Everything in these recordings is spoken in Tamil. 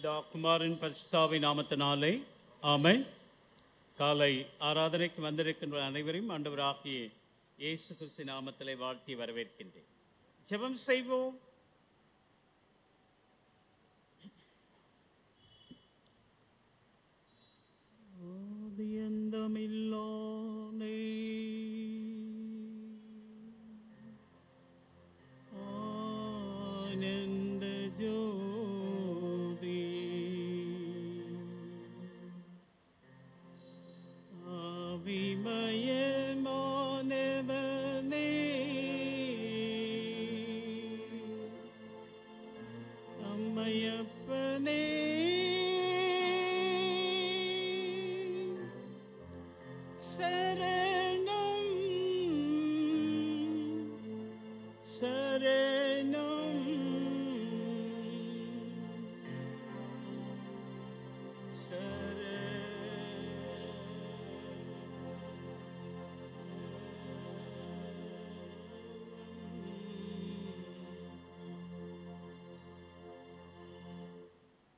பிதா குமாரின் பரிசுத்தாவின் நாமத்தினாலே ஆமென். காலை ஆராதனைக்கு வந்திருக்கின்ற அனைவரையும் ஆண்டவராகிய இயேசு கிறிஸ்து நாமத்திலே வாழ்த்தி வரவேற்கின்றேன். ஜெபம் செய்வோம். ஆதியந்தமில்லானே ஆனந்த ஜோதி ஆவிமயமானவனே அம்மையப்பனே சரணம் சரணம்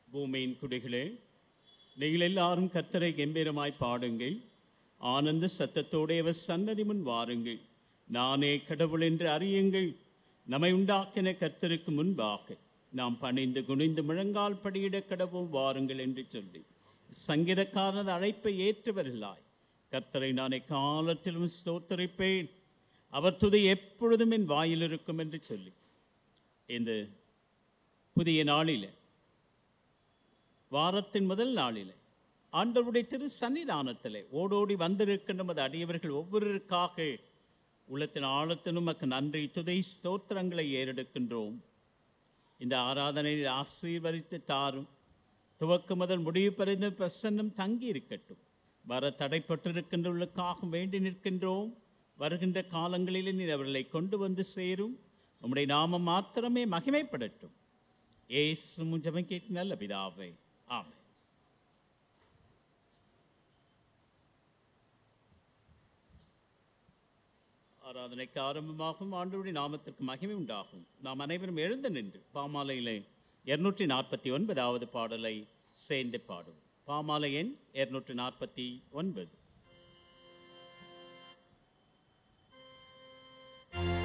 பூமியின் குடிகளே, நீங்கள் எல்லாரும் கர்த்தரை கம்பீரமாய் பாடுங்கள். ஆனந்த சத்தத்தோடு அவர் சன்னதி முன் வாருங்கள். நானே கடவுள் என்று அறியுங்கள். நம்மை உண்டாக்கின கர்த்தருக்கு முன்பாக நாம் பணிந்து குனிந்து முழங்கால் படியிட கடவும் வாருங்கள் என்று சொல்லி சங்கீதக்காரனது அழைப்பை ஏற்றவர்களாய் கர்த்தரை நான் எக்காலத்திலும் ஸ்தோத்தரிப்பேன், அவர் துதி எப்பொழுதும் என் வாயில் இருக்கும் என்று சொல்லி இந்த புதிய நாளில், வாரத்தின் முதல் நாளில் ஆண்டவருடைய திரு சன்னிதானத்தில் ஓடோடி வந்திருக்கின்ற நமது அடியவர்கள் ஒவ்வொருவருக்காக உள்ளத்தின் ஆழத்தினும் நமக்கு நன்றி துதை ஸ்தோத்திரங்களை ஏறெடுக்கின்றோம். இந்த ஆராதனையில் ஆசீர்வதித்து தாரும். துவக்கு முதல் முடிவு பறிந்த பிரசன்னம் தங்கி இருக்கட்டும். வர தடைப்பட்டிருக்கின்றவர்களுக்காக வேண்டி நிற்கின்றோம். வருகின்ற காலங்களில் நீர் அவர்களை கொண்டு வந்து சேரும். உம்முடைய நாமம் மாத்திரமே மகிமைப்படட்டும். இயேசு ஜெபம் கேட்கும் நல்ல பிதாவே, ஆமென். ஆராதனைக்கு ஆரம்பமாகும். ஆண்டவருடைய நாமத்திற்கு மகிமை உண்டாகும். நாம் அனைவரும் எழுந்து நின்று பாமாலையிலே 249வது பாடலை சேர்ந்து பாடுவோம். பாமாலை எண் 249. Thank you.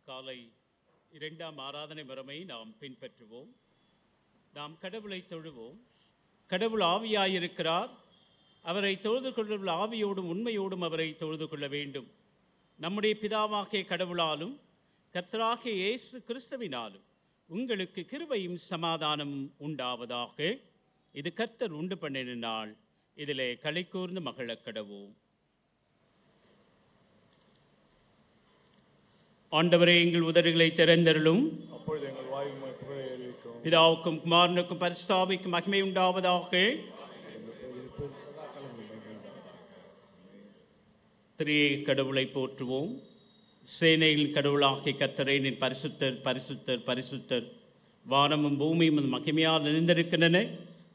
காலை இரண்டாம் ஆராதனை முறைமை நாம் பின்பற்றுவோம். நாம் கடவுளை தொழுவோம். கடவுள் ஆவியாயிருக்கிறார். அவரை தொழுது கொள்ள ஆவியோடும் உண்மையோடும் அவரை தொழுது கொள்ள வேண்டும். நம்முடைய பிதாவாகிய கடவுளாலும் கர்த்தராகிய இயேசு கிறிஸ்துவினாலும் உங்களுக்கு கிருபையும் சமாதானம் உண்டாவதாக. இது கர்த்தர் உண்டு பண்ணின நாள். இதிலே களி கூர்ந்து மகிழக் கடவோம். ஆண்டவரே, எங்கள் உதடுகளை திறந்தருளும். பிதாவுக்கும் குமாரனுக்கும் பரிசுத்த ஆவிக்கும் மகிமை உண்டாவதாக. திரியேக கடவுளை போற்றுவோம். சேனைகளின் கடவுளாகிய கர்த்தரே, நீர் பரிசுத்தர் பரிசுத்தர் பரிசுத்தர். வானமும் பூமியும் மகிமையால் நிறைந்திருக்கின்றன.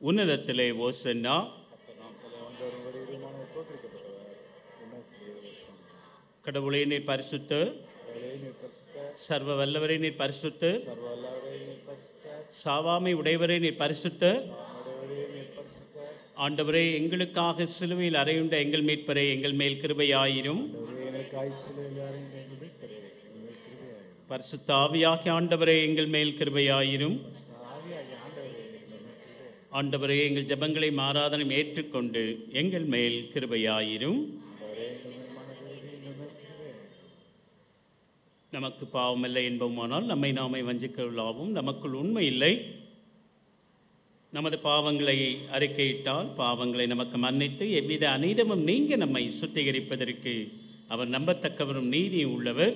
உன்னதத்திலே ஓசன்னா. கடவுளே, நீர் பரிசுத்தர். சர்வ வல்லவரே, நீர் பரிசுத்தர். சாவாமை உடையவரே, நீர் பரிசுத்தர். ஆண்டவரே, எங்களுக்காக சிலுவையில் அறையுண்ட எங்கள் மீட்பரே, எங்கள் மேல் கிருபையாயிரும். பரிசுத்த ஆவியாகிய ஆண்டவரே, எங்கள் மேல் கிருபையாயிரும். ஆண்டவரே, எங்கள் ஜெபங்களை ஆராதனை ஏற்றுக்கொண்டு எங்கள் மேல் கிருபையாயிரும். நமக்கு பாவமில்லை என்போமானால் நம்மை நாமே வஞ்சிக்கொள்ளாவும். நமக்குள் உண்மை இல்லை. நமது பாவங்களை அறிக்கையிட்டால் பாவங்களை நமக்கு மன்னித்து எவ்வித அநீதமும் நீங்க நம்மை சுத்திகரிப்பதற்கு அவர் நம்பத்தக்கவரும் நீதியும் உள்ளவர்.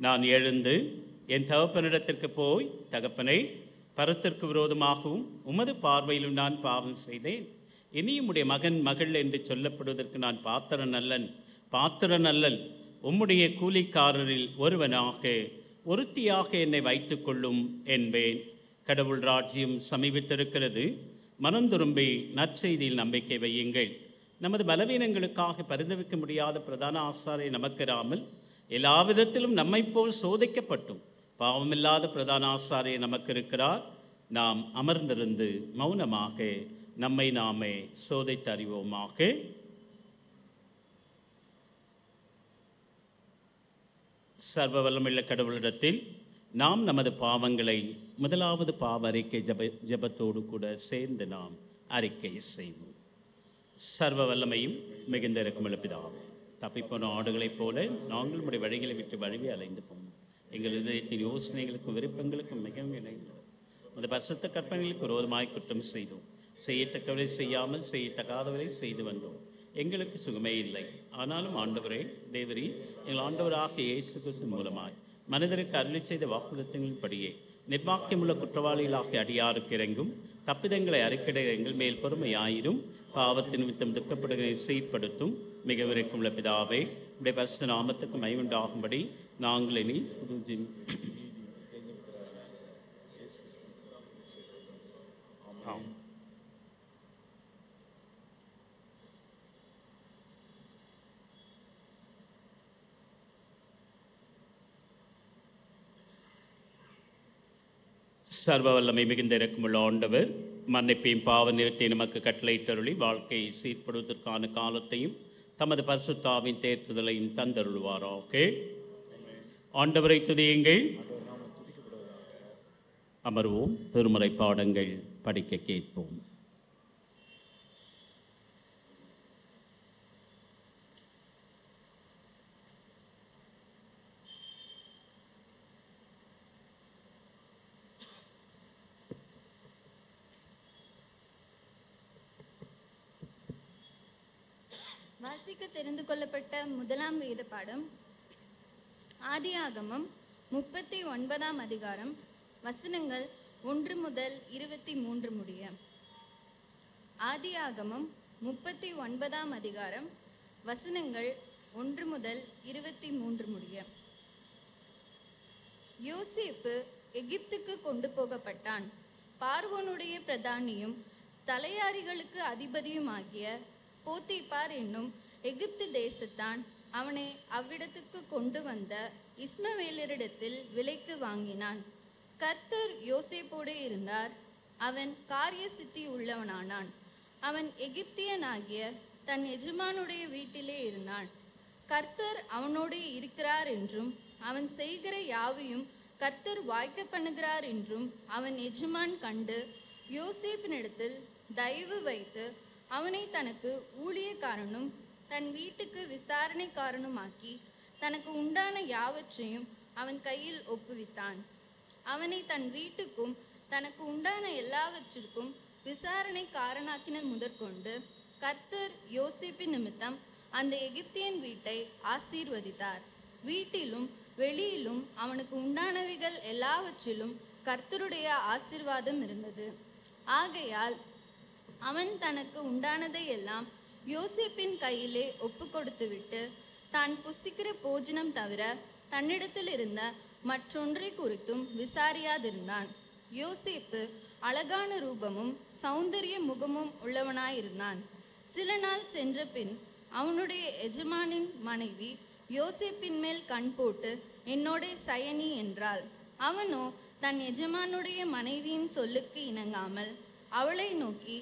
நான் எழுந்து என் தகப்பனிடத்திற்கு போய், தகப்பனை, பரத்திற்கு விரோதமாகவும் உமது பார்வையிலும் நான் பாவம் செய்தேன். இனியும் உடைய மகன் மகள் என்று சொல்லப்படுவதற்கு நான் பாத்திரன் அல்லன். உம்முடைய கூலிக்காரரில் ஒருவனாக ஒருத்தியாக என்னை வைத்துக் கொள்ளும் என்பேன். கடவுள் ராஜ்யம் சமீபித்திருக்கிறது. மனம் திரும்பி நற்செய்தியில் நம்பிக்கை வையுங்கள். நமது பலவீனங்களுக்காக பரிந்துரைக்க முடியாத பிரதான ஆசாரை நமக்கிராமல் எல்லா விதத்திலும் நம்மை போல் சோதிக்கப்பட்டும் பாவமில்லாத பிரதான ஆசாரை நமக்கு இருக்கிறார். நாம் அமர்ந்திருந்து மௌனமாக நம்மை நாமே சோதித்து அறிவோமாக. சர்வ வல்லமையுள்ள கடவுளிடத்தில் நாம் நமது பாவங்களை முதலாவது பாவ அறிக்கை ஜபத்தோடு கூட சேர்ந்து நாம் அறிக்கை செய்வோம். சர்வ வல்லமையும் மிகுந்த இரக்கமுள்ள பிதாவே, தப்பிப்போன ஆடுகளைப் போல நாங்கள் நம்முடைய வழிகளை விட்டு வழிவே அலைந்து போனோம். எங்கள் இதயத்தின் யோசனைகளுக்கும் விருப்பங்களுக்கும் மிகவும் இணைந்தது. அந்த பரிசுத்த கற்பனைகளுக்கு விரோதமாய் குற்றம் செய்தோம். செய்யத்தக்கவரை செய்யாமல் செய்யத்தகாதவரை செய்து வந்தோம். எங்களுக்கு சுகமே இல்லை. ஆனாலும் ஆண்டவரே, தேவரீ, எங்கள் ஆண்டவராகிய இயேசு கிறிஸ்து மூலமாய் மனிதருக்கு அருளி செய்த வாக்குறுதிகளின்படியே நிர்வாக்கியமுள்ள குற்றவாளிகளாகிய அடியாருக்கு இறங்கும். தப்பிதங்களை அறிக்கையிட எங்கள் மேல் பொறுமையாயிரும். பாவத்தின் நிமித்தம் துக்கப்படுகளை சீர்படுத்தும். மிக விரைக்குள்ள பிதாவே, உடைய பரிசுத்த நாமத்துக்கு மகிமையுண்டாகும்படி நாங்கள் இனி சர்வ வல்லமை மிகுந்த இரக்கமுள்ள ஆண்டவர், மன்னிப்பையும் பாவ நிறுத்தை நமக்கு கட்டளையிட்டருளி வாழ்க்கையை சீர்படுவதற்கான காலத்தையும் தமது பரிசுத்தாவின் தேர்த்துதலையும் தந்தருள்வாராக. ஆண்டவரை துதியுங்கள். அமர்வோம். திருமறை பாடங்கள் படிக்க கேட்போம். வாசிக்க தெரிந்து கொள்ளப்பட்ட முதலாம் வேத பாடம் ஆதியாகமம் 39ஆம் அதிகாரம் வசனங்கள் 1 முதல் 23 முடிய. ஆதியாகமம் 39ஆம் அதிகாரம் வசனங்கள் 1 முதல் 23 முடிய. யோசேப்பு எகிப்துக்கு கொண்டு போகப்பட்டான். பார்வோனுடைய பிரதானியும் தலையாரிகளுக்கு அதிபதியுமாகிய போத்திபார் என்னும் எகிப்து தேசத்தான் அவனை அவ்விடத்துக்கு கொண்டு வந்த இஸ்மவேலரிடத்தில் விலைக்கு வாங்கினான். கர்த்தர் யோசேப்போடு இருந்தார். அவன் காரிய சித்தி உள்ளவனானான். அவன் எகிப்தியனாகிய தன் எஜமானுடைய வீட்டிலே இருந்தான். கர்த்தர் அவனோடு இருக்கிறார் என்றும் அவன் செய்கிற யாவையும் கர்த்தர் வாய்க்க பண்ணுகிறார் என்றும் அவன் எஜமான் கண்டு யோசேப்பினிடத்தில் தயவு வைத்து அவனை தனக்கு ஊழியக்காரனும் தன் வீட்டுக்கு விசாரணைக்காரனுமாக்கி தனக்கு உண்டான யாவற்றையும் அவன் கையில் ஒப்புவித்தான். அவனை தன் வீட்டுக்கும் தனக்கு உண்டான எல்லாவற்றிற்கும் விசாரணைக்காரனாக்கினது முதற்கொண்டு கர்த்தர் யோசேப்பின் நிமித்தம் அந்த எகிப்தியன் வீட்டை ஆசீர்வதித்தார். வீட்டிலும் வெளியிலும் அவனுக்கு உண்டானவைகள் எல்லாவற்றிலும் கர்த்தருடைய ஆசீர்வாதம் இருந்தது. ஆகையால் அவன் தனக்கு உண்டானதை எல்லாம் யோசேப்பின் கையிலே ஒப்பு கொடுத்துவிட்டு தான் புசிக்கிற போஜனம் தவிர தன்னிடத்தில் இருந்த மற்றொன்றை குறித்தும் விசாரியாதிருந்தான். யோசேப்பு அழகான ரூபமும் சௌந்தரிய முகமும் உள்ளவனாயிருந்தான். சில நாள் சென்ற பின் அவனுடைய எஜமானின் மனைவி யோசேப்பின் மேல் கண் போட்டு என்னோட சயனி என்றாள். அவனோ தன் எஜமானுடைய மனைவியின் சொல்லுக்கு இணங்காமல் அவளை நோக்கி,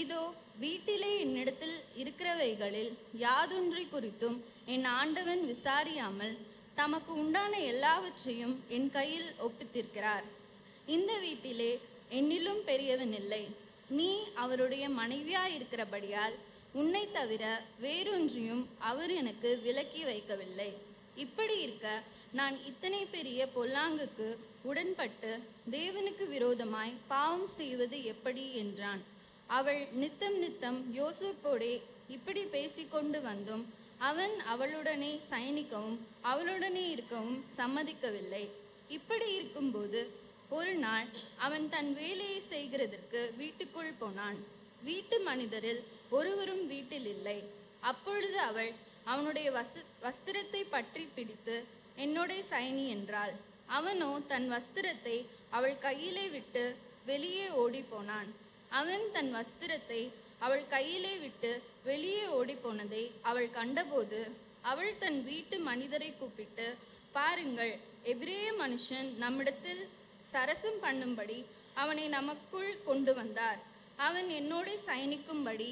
இதோ வீட்டிலே என்னிடத்தில் இருக்கிறவைகளில் யாதொன்றை குறித்தும் என் ஆண்டவன் விசாரியாமல் தமக்கு உண்டான எல்லாவற்றையும் என் கையில் ஒப்பித்திருக்கிறார். இந்த வீட்டிலே என்னிலும் பெரியவன் இல்லை. நீ அவருடைய மனைவியாயிருக்கிறபடியால் உன்னை தவிர வேறொன்றையும் அவர் எனக்கு விலக்கி வைக்கவில்லை. இப்படி இருக்க நான் இத்தனை பெரிய பொல்லாங்குக்கு உடன்பட்டு தேவனுக்கு விரோதமாய் பாவம் செய்வது எப்படி என்றான். அவள் நித்தம் நித்தம் யோசேப்போடே இப்படி பேசிக்கொண்டு வந்தும் அவன் அவளுடனே சயனிக்கவும் அவளுடனே இருக்கவும் சம்மதிக்கவில்லை. இப்படி இருக்கும்போது ஒரு நாள் அவன் தன் வேலையை செய்கிறதற்கு வீட்டுக்குள் போனான். வீட்டு மனிதரில் ஒருவரும் வீட்டில் இல்லை. அப்பொழுது அவள் அவனுடைய வஸ்திரத்தை பற்றி பிடித்து என்னோட சயனி என்றாள். அவனோ தன் வஸ்திரத்தை அவள் கையிலே விட்டு வெளியே ஓடி போனான். அவன் தன் வஸ்திரத்தை அவள் கையிலே விட்டு வெளியே ஓடி போனதை அவள் கண்டபோது அவள் தன் வீட்டு மனிதரை கூப்பிட்டு, பாருங்கள், எபிரேய மனுஷன் நம்மிடத்தில் சரசம் பண்ணும்படி அவனை நமக்குள் கொண்டு வந்தார். அவன் என்னோட சயனிக்கும்படி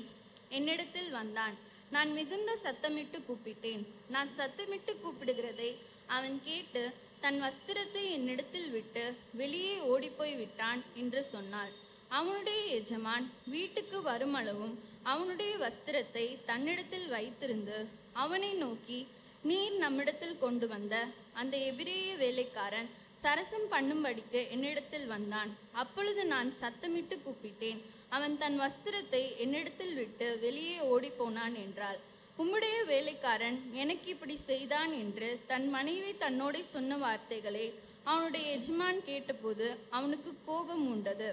என்னிடத்தில் வந்தான். நான் மிகுந்த சத்தமிட்டு கூப்பிட்டேன். நான் சத்தமிட்டு கூப்பிடுகிறதை அவன் கேட்டு தன் வஸ்திரத்தை என்னிடத்தில் விட்டு வெளியே ஓடிப்போய் விட்டான் என்று சொன்னாள். அவனுடைய எஜமான் வீட்டுக்கு வருமளவும் அவனுடைய வஸ்திரத்தை தன்னிடத்தில் வைத்திருந்து அவனை நோக்கி, நீர் நம்மிடத்தில் கொண்டு வந்த அந்த எபிரேய வேலைக்காரன் சரசம் பண்ணும்படிக்கு என்னிடத்தில் வந்தான். அப்பொழுது நான் சத்தமிட்டு கூப்பிட்டேன். அவன் தன் வஸ்திரத்தை என்னிடத்தில் விட்டு வெளியே ஓடி போனான் என்றாள். உம்முடைய வேலைக்காரன் எனக்கு இப்படி செய்தான் என்று தன் மனைவி தன்னோட சொன்ன வார்த்தைகளை அவனுடைய எஜமான் கேட்டபோது அவனுக்கு கோபம் உண்டது.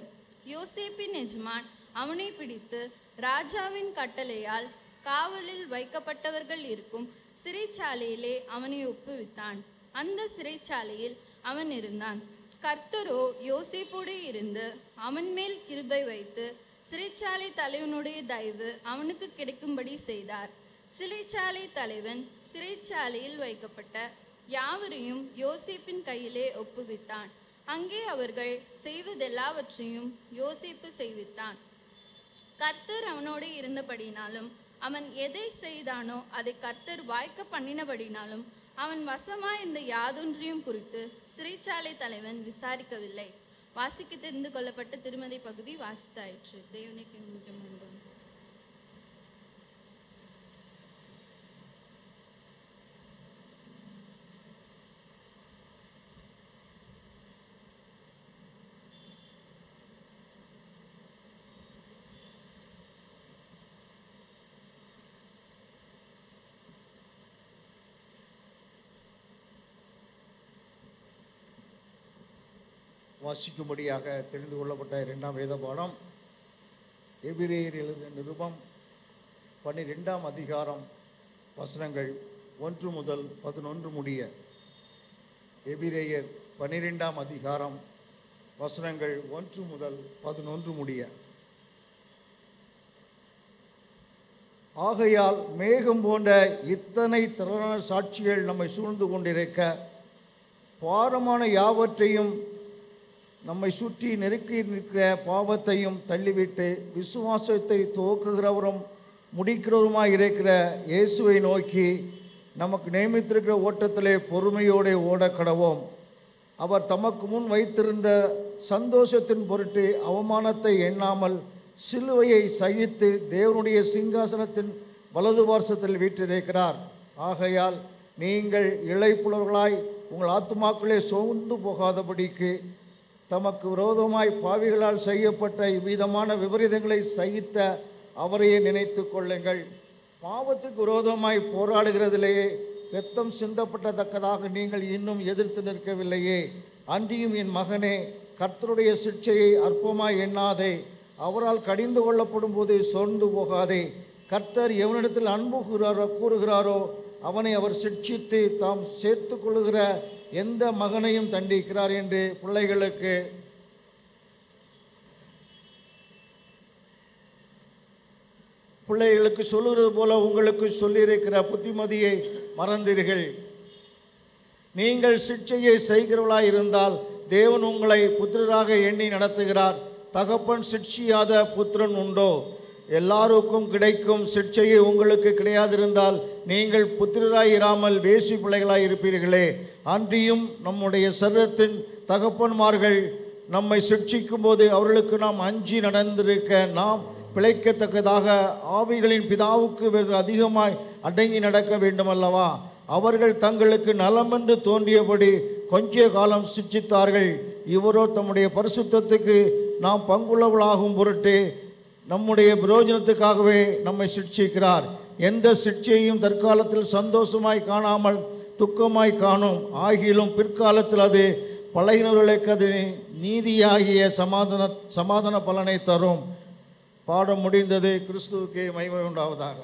யோசேப்பின் எஜமான் அவனை பிடித்து ராஜாவின் கட்டளையால் காவலில் வைக்கப்பட்டவர்கள் இருக்கும் சிறைச்சாலையிலே அவனை ஒப்புவித்தான். அந்த சிறைச்சாலையில் அவன் இருந்தான். கர்த்தரோ யோசேப்போடு இருந்து அவன் மேல் கிருபை வைத்து சிறைச்சாலை தலைவனுடைய தயவு அவனுக்கு கிடைக்கும்படி செய்தார். சிறைச்சாலை தலைவன் சிறைச்சாலையில் வைக்கப்பட்ட யாவரையும் யோசேப்பின் கையிலே ஒப்புவித்தான். அங்கே அவர்கள் செய்வதெல்லாவற்றையும் யோசேப்பு செய்வித்தான். கர்த்தர் அவனோடு இருந்தபடினாலும் அவன் எதை செய்தானோ அதை கர்த்தர் வாய்க்க பண்ணினபடினாலும் அவன் வசமாய் இந்த யாதொன்றையும் குறித்து சிறைச்சாலை தலைவன் விசாரிக்கவில்லை. வாசிக்க தெரிந்து கொள்ளப்பட்ட திருமதி பகுதி வாசித்தாயிற்று. தேவனுக்கு முக்கியம். வாசிக்கும்படியாக தெரிந்து கொள்ளப்பட்ட 2ஆம் வேத பாடம் எபிரேயர் எழுதின நிருபம் 12ஆம் அதிகாரம் வசனங்கள் 1 முதல் 11 முடிய. எபிரேயர் 12ஆம் அதிகாரம் வசனங்கள் 1 முதல் 11 முடிய. ஆகையால் மேகம் போன்ற இத்தனை திரளான சாட்சிகள் நம்மை சூழ்ந்து கொண்டிருக்க, பாரமான யாவற்றையும் நம்மை சுற்றி நெருக்கி நிற்கிற பாவத்தையும் தள்ளிவிட்டு விசுவாசத்தை துவக்குகிறவரும் முடிக்கிறவருமாய் இருக்கிற இயேசுவை நோக்கி நமக்கு நியமித்திருக்கிற ஓட்டத்திலே பொறுமையோடு ஓட கடவோம். அவர் தமக்கு முன் வைத்திருந்த சந்தோஷத்தின் பொருட்டு அவமானத்தை எண்ணாமல் சிலுவையை சகித்து தேவனுடைய சிங்காசனத்தின் வலது பார்சத்தில் வீற்றிருக்கிறார். ஆகையால் நீங்கள் இளைப்புலர்களாய் உங்கள் ஆத்துமாக்களே சோர்ந்து போகாதபடிக்கு தமக்கு விரோதமாய் பாவிகளால் செய்யப்பட்ட இவ்விதமான விபரீதங்களை சகித்த அவரையே நினைத்து கொள்ளுங்கள். பாவத்துக்கு விரோதமாய் போராடுகிறதிலேயே இரத்தம் சிந்தப்பட்டத்தக்கதாக நீங்கள் இன்னும் எதிர்த்து நிற்கவில்லையே. அன்றியும் என் மகனே, கர்த்தருடைய சிட்சையை அற்பமாய் எண்ணாதே. அவரால் கடிந்து கொள்ளப்படும் போது சோர்ந்து போகாதே. கர்த்தர் எவனிடத்தில் அன்பு கூறுகிறாரோ அவனை அவர் சிட்சித்து தாம் சேர்த்து கொள்ளுகிற எந்த மகனையும் தண்டிக்கிறார் என்று பிள்ளைகளுக்கு சொல்லுகிறது போல உங்களுக்கு சொல்லியிருக்கிற புத்திமதியை மறந்தீர்கள். நீங்கள் சிட்சையை செய்கிறவர்களாய் இருந்தால் தேவன் உங்களை புத்திரராக எண்ணி நடத்துகிறார். தகப்பன் சிட்சியாத புத்திரன் உண்டோ? எல்லாருக்கும் கிடைக்கும் சிட்சையை உங்களுக்கு கிடையாதிருந்தால் நீங்கள் புத்திரராய் இராமல் வேசி பிள்ளைகளாய் இருப்பீர்களே. அன்றியும் நம்முடைய சரீரத்தின் தகப்பன்மார்கள் நம்மை சிட்சிக்கும் போது அவர்களுக்கு நாம் அஞ்சி நடந்திருக்க நாம் பிழைக்கத்தக்கதாக ஆவிகளின் பிதாவுக்கு வெகு அதிகமாய் அடங்கி நடக்க வேண்டுமல்லவா? அவர்கள் தங்களுக்கு நலமென்று தோன்றியபடி கொஞ்ச காலம் சிட்சித்தார்கள். இவரோ தம்முடைய பரிசுத்தத்துக்கு நாம் பங்குள்ளவளாகும் பொருட்டு நம்முடைய பிரயோஜனத்துக்காகவே நம்மை சிட்சிக்கிறார். எந்த சிட்சையும் தற்காலத்தில் சந்தோஷமாய் காணாமல் துக்கமாய் காணும். ஆகிலும் பிற்காலத்தில் அது பழையினர்களுக்கு அது நீதியாகிய சமாதான பலனை தரும். பாடம் முடிந்தது. கிறிஸ்துவுக்கே மகிமை உண்டாவதாக.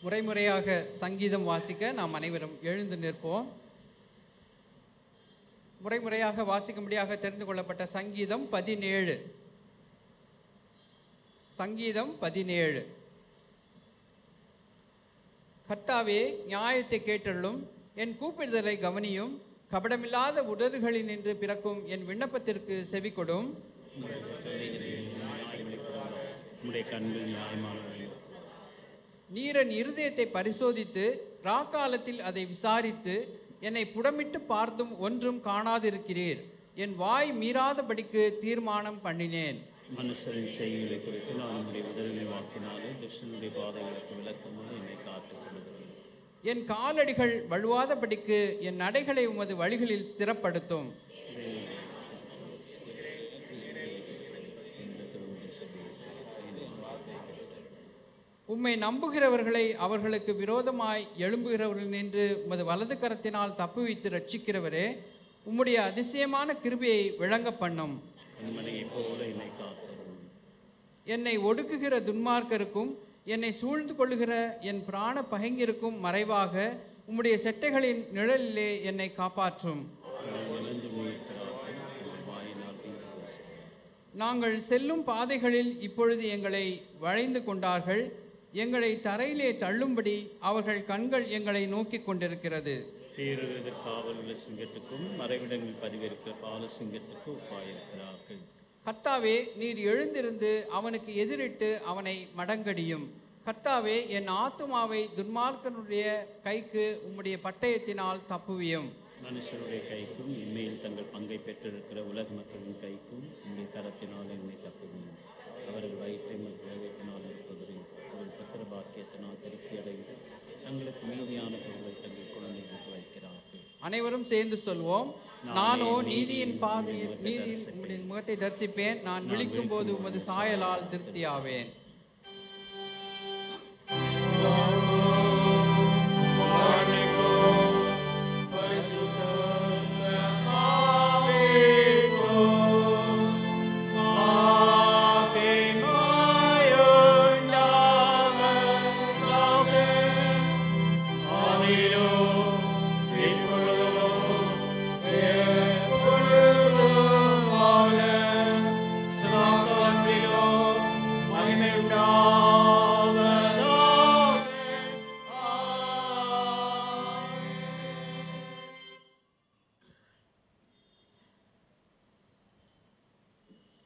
முறைமுறையாக சங்கீதம் வாசிக்க நாம் அனைவரும் எழுந்து நிற்போம். முறைமுறையாக வாசிக்கும்படியாக தெரிந்து கொள்ளப்பட்ட சங்கீதம் 17. சங்கீதம் 17. கர்த்தாவே, நியாயத்தை கேட்டருளும், என் கூப்பிடுதலை கவனியும். கபடமில்லாத உடல்களினின்று பிறக்கும் என் விண்ணப்பத்திற்கு செவிகொடும். நீர் என் இருதயத்தை பரிசோதித்து ராக்காலத்தில் அதை விசாரித்து என்னை புடமிட்டு பார்த்தும் ஒன்றும் காணாதிருக்கிறீர். என் வாய் மீறாதபடிக்கு தீர்மானம் பண்ணினேன். மனுஷரின் செய்திகளை குறித்து நான் உங்களுடைய உதவியை வாக்கினாலே துஷ்டனுடைய பாதைகளுக்கு விளக்கமாக என்னை காத்துக் கொள்கிறேன். என் காலடிகள் வழுவாதபடிக்கு என் நடைகளை உமது வழிகளில் ஸ்திரப்படுத்தும். உம்மை நம்புகிறவர்களை அவர்களுக்கு விரோதமாய் எழும்புகிறவர்கள் நின்று உமது வலது கரத்தினால் தப்புவித்து ரட்சிக்கிறவரே, உம்முடைய அதிசயமான கிருபையை விளங்க பண்ணும். என்னை ஒடுக்குகிற துன்மார்க்கருக்கும் என்னை சூழ்ந்து கொள்ளுகிற என் பிராண பகைஞருக்கும் மறைவாக உம்முடைய செட்டைகளின் நிழலிலே என்னை காப்பாற்றும். நாங்கள் செல்லும் பாதைகளில் இப்பொழுது எங்களை வளைந்து கொண்டார்கள். எங்களை தரையிலே தள்ளும்படி அவர்கள் கண்கள் எங்களை நோக்கி கொண்டிருக்கிறது. காவல் உள்ள சிங்கத்துக்கும் மறைவிடங்கள் பதிவிருக்கிற பால சிங்கத்துக்கும் ஒப்பாயிருக்கிறார்கள். கர்த்தாவே, நீர் எழுந்திருந்து அவனுக்கு எதிரிட்டு அவனை மடங்கடியும். கர்த்தாவே, என் ஆத்துமாவை துன்மார்க்கனுடைய கைக்கு உம்முடைய பட்டயத்தினால் தப்புவியும். மனுஷருடைய கைக்கும் இன்மையில் தங்கள் பங்கை பெற்றிருக்கிற உலக மக்களின் கைக்கும் உம்முடைய கரத்தினால் என்னை தப்புவியும். அவர்கள் வயிற்றை கிரகத்தினால் இருப்பதில் அவர்கள் பத்திர பாக்கியத்தினால் திருப்தி அடைந்து தங்களுக்கு மீதியான பொருளை தங்கள் குழந்தைகளுக்கு வைக்கிறார்கள். அனைவரும் சேர்ந்து சொல்வோம். நானோ நீதியின் பாதையில் நீதியின் உம்முடைய முகத்தை தரிசிப்பேன். நான் விழிக்கும் போது உமது சாயலால் திருப்தியாவேன்.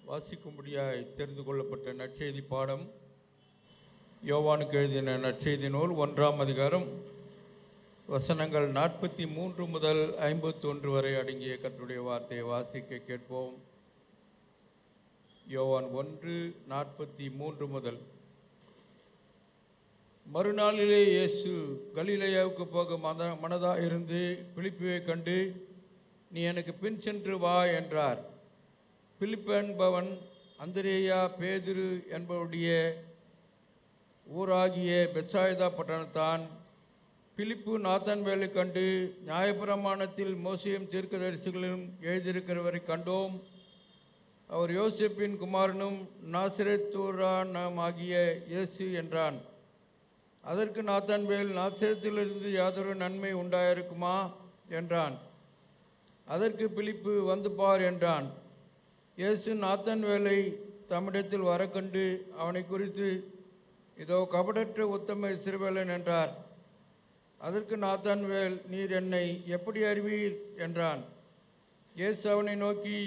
வாசிக்கும்படியாய் தெரிந்து கொள்ளப்பட்ட நற்செய்தி பாடம் யோவானுக்கு எழுதின நற்செய்தி நூல் 1ஆம் அதிகாரம் வசனங்கள் 43 முதல் 51 வரை அடங்கிய கர்த்தருடைய வார்த்தையை வாசிக்க கேட்போம். யோவான் 1:43 முதல். மறுநாளிலே இயேசு கலிலேயாவுக்கு போக மனதாயிருந்து பிலிப்புவை கண்டு, நீ எனக்கு பின் சென்று வா என்றார். பிலிப்பு என்பவன் அந்திரேயா பேதுரு என்பவருடைய ஊராகிய பெத்சாய்தா பட்டணத்தான். பிலிப்பு நாத்தான்வேலை கண்டு, நியாயப்பிரமாணத்தில் மோசேயும் தீர்க்கதரிசிகளும் எழுதியிருக்கிறவரை கண்டோம். அவர் யோசேப்பின் குமாரனும் நாசரேத்தூரானுமாகிய இயேசு என்றான். அதற்கு நாத்தான்வேல், நாசரேத்திலிருந்து யாதொரு நன்மை உண்டாயிருக்குமா என்றான். அதற்கு பிலிப்பு, வந்து பார் என்றான். இயேசு நாத்தான்வேலை தம்மிடத்தில் வர கண்டு அவனை குறித்து, இதோ கபடற்ற உத்தம இஸ்ரவேலன் என்றார். அதற்கு நாத்தான்வேல், நீர் என்னை எப்படி அறிவீர் என்றான். இயேசு அவனை நோக்கி,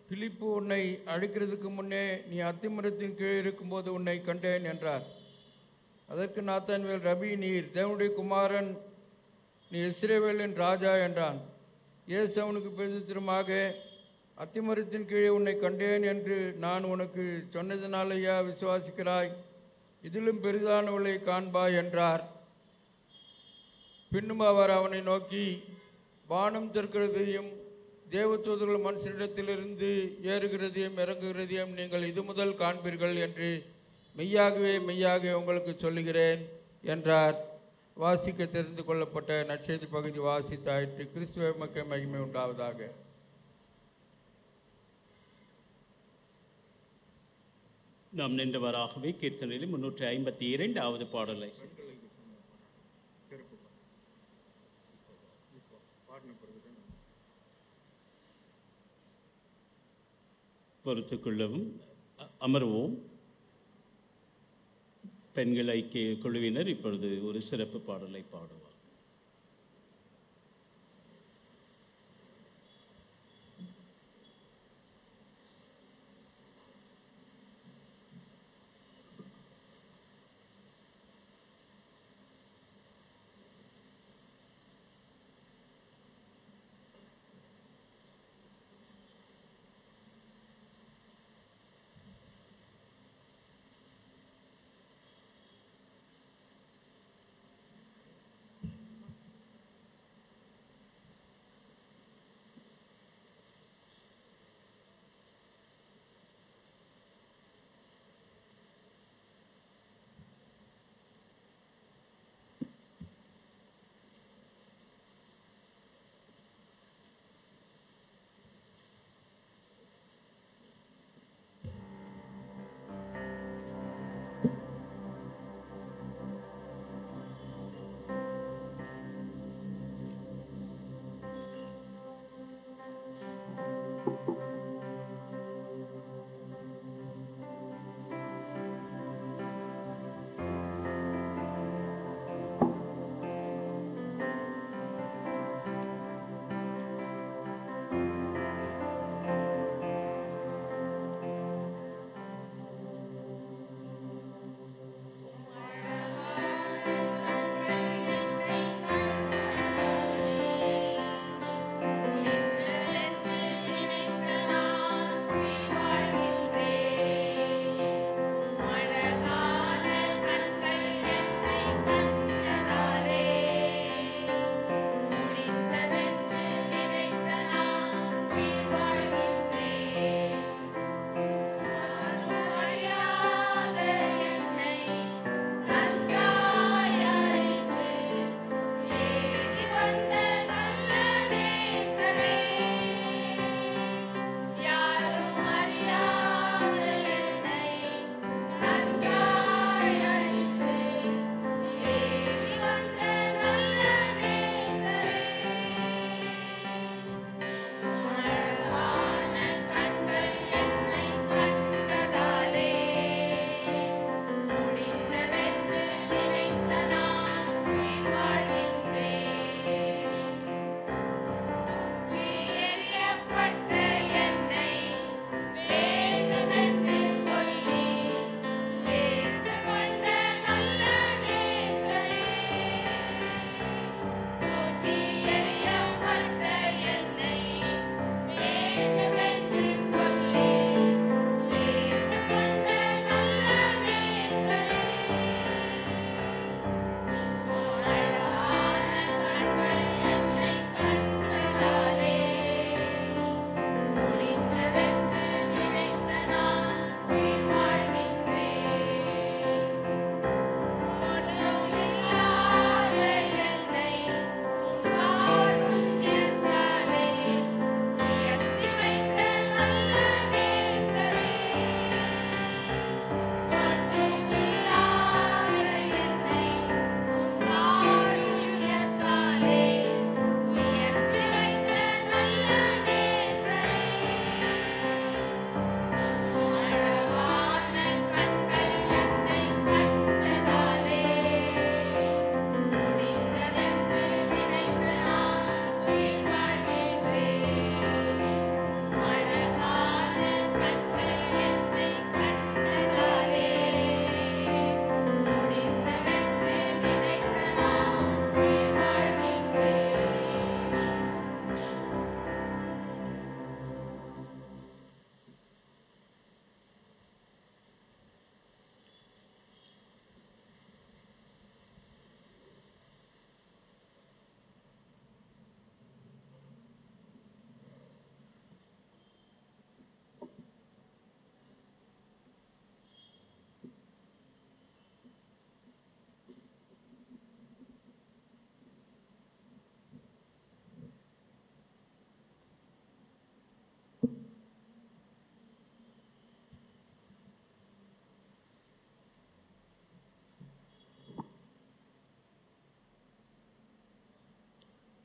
பிலிப்பு உன்னை அழைக்கிறதுக்கு முன்னே நீ அத்திமரத்தின் கீழே இருக்கும்போது உன்னை கண்டேன் என்றார். அதற்கு நாத்தான்வேல், ரபி, நீர் தேவனுடைய குமாரன், நீ இஸ்ரவேலின் ராஜா என்றான். இயேசு அவனுக்கு பிரதித்திரமாக, அத்திமரத்தின் கீழே உன்னை கண்டேன் என்று நான் உனக்கு சொன்னதினாலேயா விசுவாசிக்கிறாய்? இதிலும் பெரிதானவளை காண்பாய் என்றார். பின்னும் அவர் அவனை நோக்கி, வானம் திறக்கிறதையும் தேவதூதர்கள் மனுஷனிடத்திலிருந்து ஏறுகிறதையும் இறங்குகிறதையும் நீங்கள் இது முதல் காண்பீர்கள் என்று மெய்யாகவே மெய்யாகவே உங்களுக்கு சொல்லுகிறேன் என்றார். வாசிக்க தெரிந்து கொள்ளப்பட்ட நற்செய்தி பகுதி வாசித்தாயிற்று. கிறிஸ்துவ மக்கள் மகிமை உண்டாவதாக. நாம் நின்றவராகவே கீர்த்தனையில் 352வது பாடலை பொறுத்து கொள்ளவும். அமர்வோம். பெண்கள் ஐக்கிய குழுவினர் இப்பொழுது ஒரு சிறப்பு பாடலை பாடுவார்.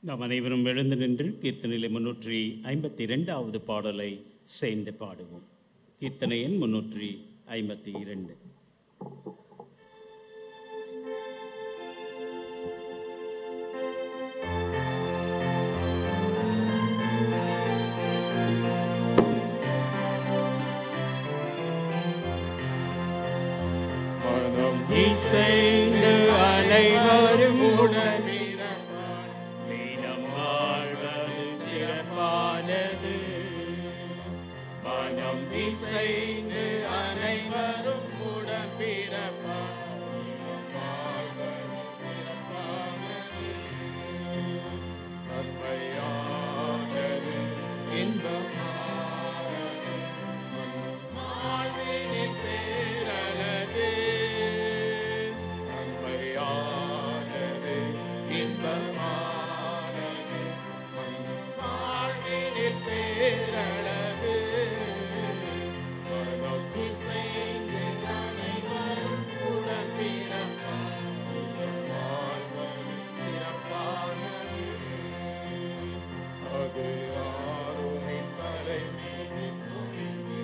நாம் அனைவரும் எழுந்து நின்று கீர்த்தனையிலே 352வது பாடலை சேர்ந்து பாடுவோம். கீர்த்தனை எண் 352. இசைந்து அனைவரும் உடன் வீணம் வாழ்வது சிறப்பானது. மனம் இசைந்து அனைவரும் உடன் நன்மையானது இன்பமானது வாழ்வினில் பேரழகு. நன்மையானது இன்பமானது வாழ்வினில் பேரழகு. மனம் இசைந்து அனைவரும் உடன் வாழ்வது சிறப்பானது. அது ஆரோனின் தலைமீது பொழிந்து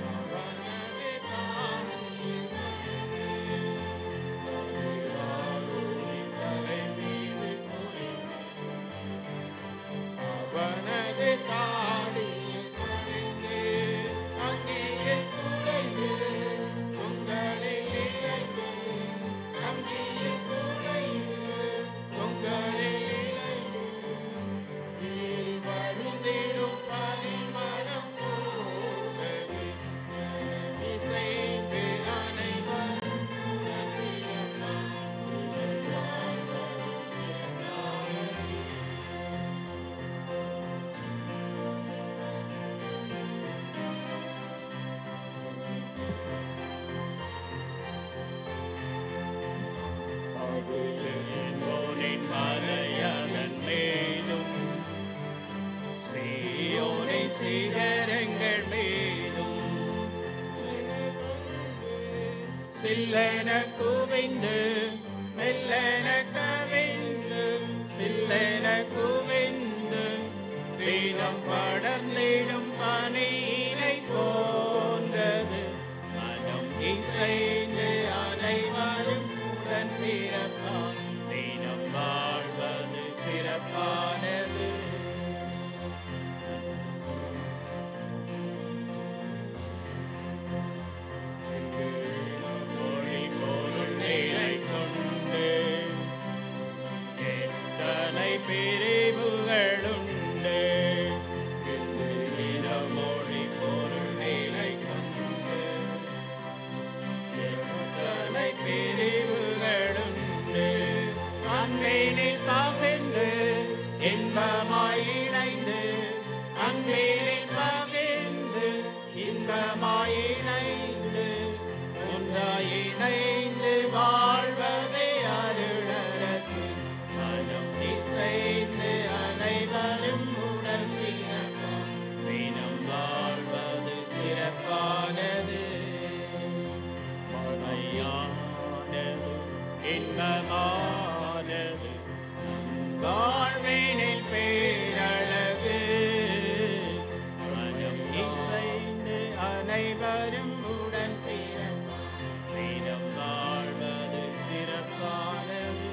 அவனது தானில் அது ஆரோனின் தலைமீது பொழிந்து அவனது தாடியில் பொழிந்து அங்கியில் குறைந்து உங்களில் இணைந்து அங்கியில் குறைந்து உங்களில் இணைந்து நீர் வழிந்திடும் பரிமளம் போன்றது. இசைந்து அனைவரும் உடன் அது என்போனின் மலையதன் மேலும் சீயோனை சிகரங்கள் மீதும் சில்லென குவிந்து மெல்லென கவிந்து சில்லென குவிந்து தினம் படர்ந்திடும் பனியினை போன்றது. மனம் இசைந்து அனைவரும் உடன் பிறப்பான் தினம் வாழ்வது சிறப்பானது. மொழி பொருள் நிலை கொண்டு எத்தனை பிரிவுகளுண்டு. மொழி பொருள் நிலை கொண்டு எத்தனை பிரிவுகளுண்டு. அன்பினில் பகிர்ந்து இன்பமாய் இணைந்து அன்பினில் பகிர்ந்து இன்பமாய் இணைந்து ஒன்றாய் இணைந்து வாழ்வதே அருளரசு. மனம் இசைந்து அனைவரும் உடன் தினம் வாழ்வது சிறப்பானது. மனையானது இன்பமானது வாழ்வினில் பேரழகு. மனம் இசைந்து அனைவரும் உடன் தினம் வாழ்வது சிறப்பானது.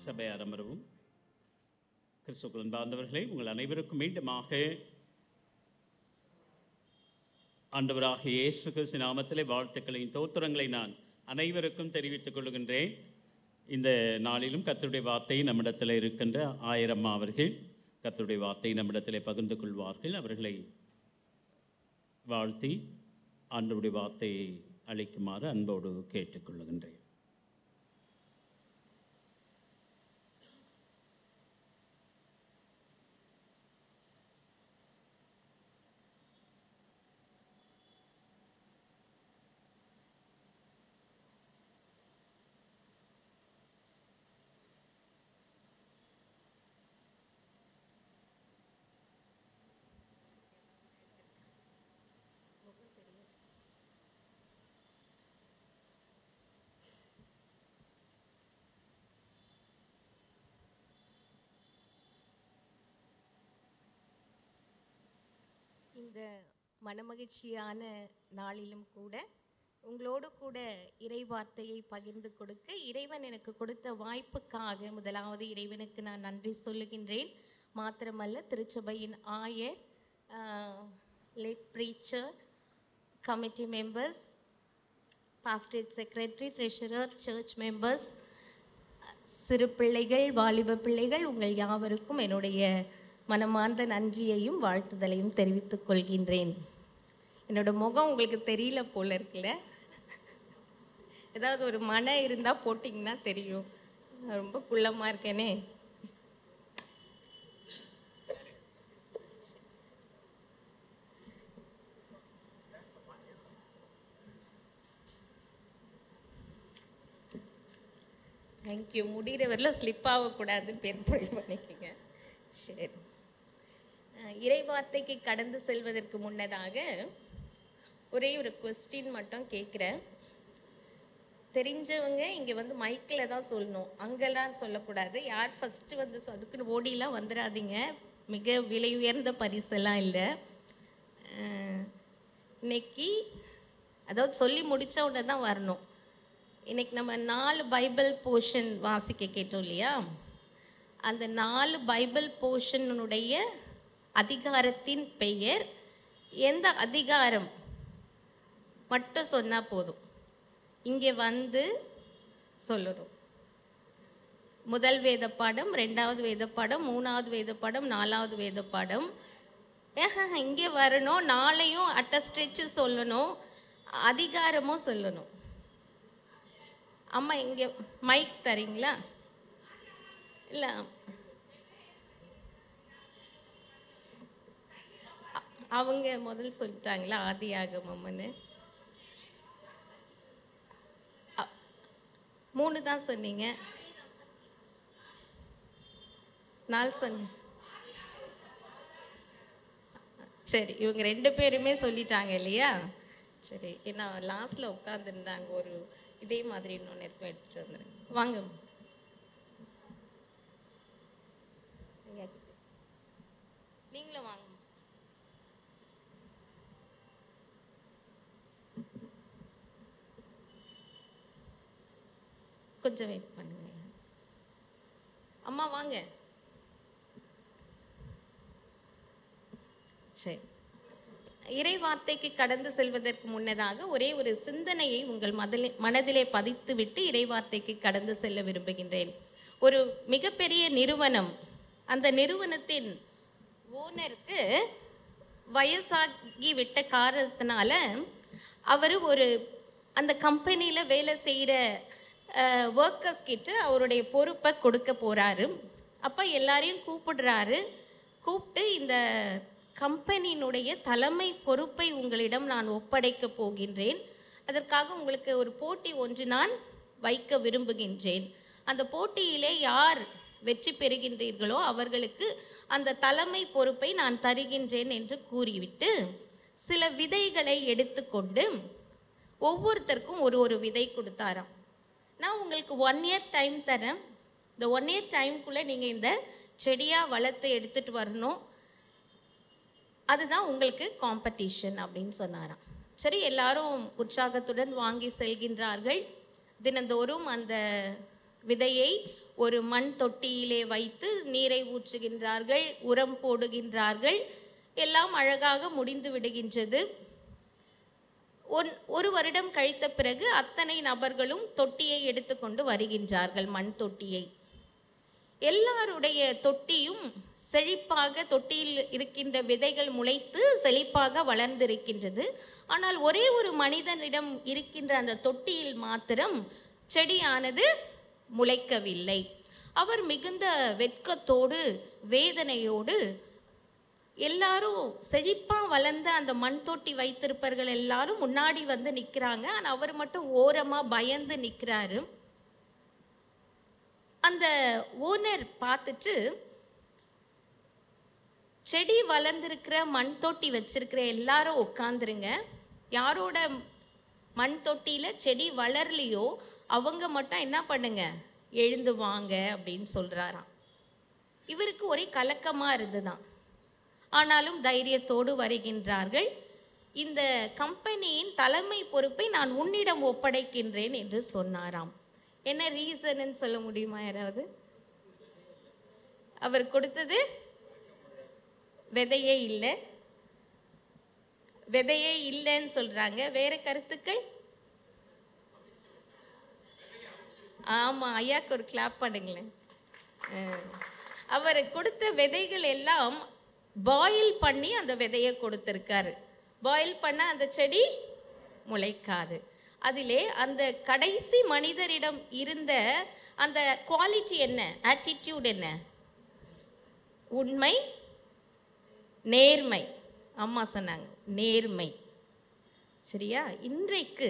சபை அமரவும். கிறிஸ்துவுக்குள் அன்பார்ந்தவர்களே, உங்கள் அனைவருக்கும் மீண்டுமாக ஆண்டவராகிய இயேசு கிறிஸ்து நாமத்திலே வாழ்த்துக்களையும் தோத்திரங்களை நான் அனைவருக்கும் தெரிவித்துக் கொள்கின்றேன். இந்த நாளிலும் கர்த்தருடைய வார்த்தை நம்மிடத்தில் இருக்கின்ற ஆயிரம்மா அவர்கள் கர்த்தருடைய வார்த்தை நம்மிடத்திலே பகிர்ந்து கொள்வார்கள். அவர்களை வாழ்த்தி ஆண்டவருடைய வார்த்தையை அளிக்குமாறு அன்போடு கேட்டுக்கொள்கின்றேன். இந்த மனமகிழ்ச்சியான நாளிலும் கூட உங்களோடு கூட இறைவார்த்தையை பகிர்ந்து கொடுக்க இறைவன் எனக்கு கொடுத்த வாய்ப்புக்காக முதலாவது இறைவனுக்கு நான் நன்றி சொல்லுகின்றேன். மாத்திரமல்ல, திருச்சபையின் ஆயர், late preacher, committee members, பாஸ்டேட் secretary, treasurer, search members, சிறு பிள்ளைகள், வாலிப பிள்ளைகள், உங்கள் யாவருக்கும் என்னுடைய மனமார்ந்த நன்றியையும் வாழ்த்துதலையும் தெரிவித்துக் கொள்கின்றேன். என்னோட முகம் உங்களுக்கு தெரியல போல இருக்குல்ல, ஏதாவது ஒரு மனம் இருந்தால் போட்டிங்கன்னா தெரியும். நான் ரொம்ப குள்ளமாக இருக்கேனே. தேங்க்யூ. முடிகிற வரல ஸ்லிப் ஆகக்கூடாதுன்னு பேர் பண்ணிக்கோங்க. சரி, இறைவார்த்தைக்கு கடந்து செல்வதற்கு முன்னதாக ஒரே ஒரு கொஸ்டின் மட்டும் கேட்குறேன். தெரிஞ்சவங்க இங்கே வந்து மைக்கில் தான் சொல்லணும், அங்கெல்லாம் சொல்லக்கூடாது. யார் ஃபஸ்ட்டு வந்து அதுக்குன்னு ஓடிலாம் வந்துடாதீங்க. மிக விலை உயர்ந்த பரிசெல்லாம் இல்லை. இன்னைக்கு அதாவது சொல்லி முடித்த உடனே தான் வரணும். இன்றைக்கி நம்ம 4 பைபிள் போர்ஷன் வாசிக்க கேட்டோம் இல்லையா? அந்த 4 பைபிள் போர்ஷனுடைய அதிகாரத்தின் பெயர் எந்த அதிகாரம் மட்டும் சொன்னால் போதும். இங்கே வந்து சொல்லணும். முதல் வேத பாடம், 2வது வேத பாடம், 3வது வேத பாடம், 4வது வேத பாடம். இங்கே வரணும். 4ஐயும் அட்டஸ்ட்ரிச்சு சொல்லணும், அதிகாரமும் சொல்லணும். அம்மா இங்கே மைக் தரீங்களா? இல்லை, அவங்க முதல் சொல்லிட்டாங்களா ஆதியாகமம்னு? 3 தான் சொன்னீங்க, 4 சொன்னீங்க. சரி, இவங்க 2 பேருமே சொல்லிட்டாங்க இல்லையா? சரி, ஏன்னா லாஸ்ட்டில் உட்காந்துருந்தாங்க. ஒரு இதே மாதிரி இன்னொன்று எடுத்துகிட்டு வந்துடுங்க. வாங்க, நீங்களும் வாங்க. கொஞ்சம் வெயிட் பண்ணுங்க. அம்மா வாங்க. சரி, இறை வார்த்தைக்கு கடந்து செல்வதற்கு முன்னதாக ஒரே ஒரு சிந்தனையை உங்கள் மனதிலே பதித்துவிட்டு இறை வார்த்தைக்கு கடந்து செல்ல விரும்புகின்றேன். ஒரு மிகப்பெரிய நிறுவனம், அந்த நிறுவனத்தின் ஓனருக்கு வயசாகி விட்ட காரணத்தினால அவர் அந்த கம்பெனியில் வேலை செய்கிற ஒர்க்கர்ஸ் கிட்ட அவருடைய பொறுப்பை கொடுக்க போகிறாரு. அப்போ எல்லாரையும் கூப்பிட்டு இந்த கம்பெனியினுடைய தலைமை பொறுப்பை உங்களிடம் நான் ஒப்படைக்க போகின்றேன். அதற்காக உங்களுக்கு ஒரு போட்டி ஒன்று நான் வைக்க விரும்புகின்றேன். அந்த போட்டியிலே யார் வெற்றி பெறுகின்றீர்களோ அவர்களுக்கு அந்த தலைமை பொறுப்பை நான் தருகின்றேன் என்று கூறிவிட்டு சில விதைகளை எடுத்துக்கொண்டு ஒவ்வொருத்தருக்கும் ஒரு விதை கொடுத்தாராம். நான் உங்களுக்கு 1 இயர் டைம் தரேன். இந்த 1 இயர் டைமுக்குள்ளே நீங்கள் இந்த செடியாக வளர்த்து எடுத்துகிட்டு வரணும். அதுதான் உங்களுக்கு காம்படிஷன் அப்படின்னு சொன்னாராம். சரி, எல்லாரும் உற்சாகத்துடன் வாங்கி செல்கின்றார்கள். தினந்தோறும் அந்த விதையை ஒரு மண் தொட்டியிலே வைத்து நீரை ஊற்றுகின்றார்கள், உரம் போடுகின்றார்கள். எல்லாம் அழகாக முடிந்து விடுகின்றது. 1 வருடம் கழித்த பிறகு அத்தனை நபர்களும் தொட்டியை எடுத்துக்கொண்டு வருகின்றார்கள், மண் தொட்டியை. எல்லாருடைய தொட்டியும் செழிப்பாக, தொட்டியில் இருக்கின்ற விதைகள் முளைத்து செழிப்பாக வளர்ந்திருக்கின்றது. ஆனால் ஒரே ஒரு மனிதனிடம் இருக்கின்ற அந்த தொட்டியில் மாத்திரம் செடியானது முளைக்கவில்லை. அவர் மிகுந்த வெட்கத்தோடு வேதனையோடு எல்லாரும் செழிப்பாக வளர்ந்த அந்த மண் தொட்டி வைத்திருப்பவர்கள் எல்லாரும் முன்னாடி வந்து நிற்கிறாங்க. ஆனால் அவர் மட்டும் ஓரமாக பயந்து நிற்கிறாரு. அந்த ஓனர் பார்த்துட்டு, செடி வளர்ந்துருக்கிற மண் தொட்டி வச்சிருக்கிற எல்லாரும் உட்காந்துருங்க, யாரோட மண் தொட்டியில் செடி வளரலையோ அவங்க மட்டும் என்ன பண்ணுங்க, எழுந்து வாங்க அப்படின்னு சொல்கிறாராம். இவருக்கு ஒரே கலக்கமாக இருந்துதான். ஆனாலும் தைரியத்தோடு வருகின்றார்கள். இந்த கம்பெனியின் தலைமை பொறுப்பை நான் உன்னிடம் ஒப்படைக்கின்றேன் என்று சொன்னாராம். என்ன ரீசன்னு சொல்ல முடியுமா யாராவது? அவர் கொடுத்தது விதையே இல்லை, விதையே இல்லைன்னு சொல்றாங்க. வேற கருத்துக்கள்? ஆமா, ஐயாக்கு ஒரு கிளாப் பண்ணுங்களேன். அவர் கொடுத்த விதைகள் எல்லாம் பாயில் பண்ணி அந்த விதையை கொடுத்திருக்காரு. பாயில் பண்ண அந்த செடி முளைக்காது. அதிலே அந்த கடைசி மனிதரிடம் இருந்த அந்த குவாலிட்டி என்ன, ஆட்டிடியூட் என்ன? உண்மை, நேர்மை. அம்மா சொன்னாங்க நேர்மை. சரியா? இன்றைக்கு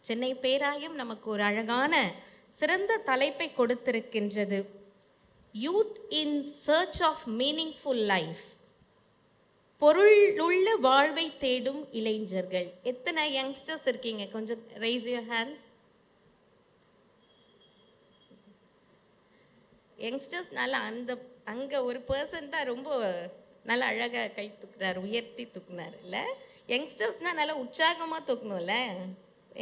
சென்னை பேராயம் நமக்கு ஒரு அழகான சிறந்த தலைப்பை கொடுத்திருக்கின்றது. Youth in search of meaningful life. பொருளுள்ள வாழ்வை தேடும் இளைஞர்கள். எத்தனை யங்ஸ்டர்ஸ் இருக்கீங்க? கொஞ்சம் ரைஸ் யுவர் ஹேண்ட்ஸ். யங்ஸ்டர்ஸ்னால அங்கே ஒரு பர்சன் தான் ரொம்ப நல்லா அழகாக கை தூக்குறாரு, உயர்த்தி தூக்குனார் இல்லை? யங்ஸ்டர்ஸ்னால் நல்லா உற்சாகமாக தூக்கணும்ல.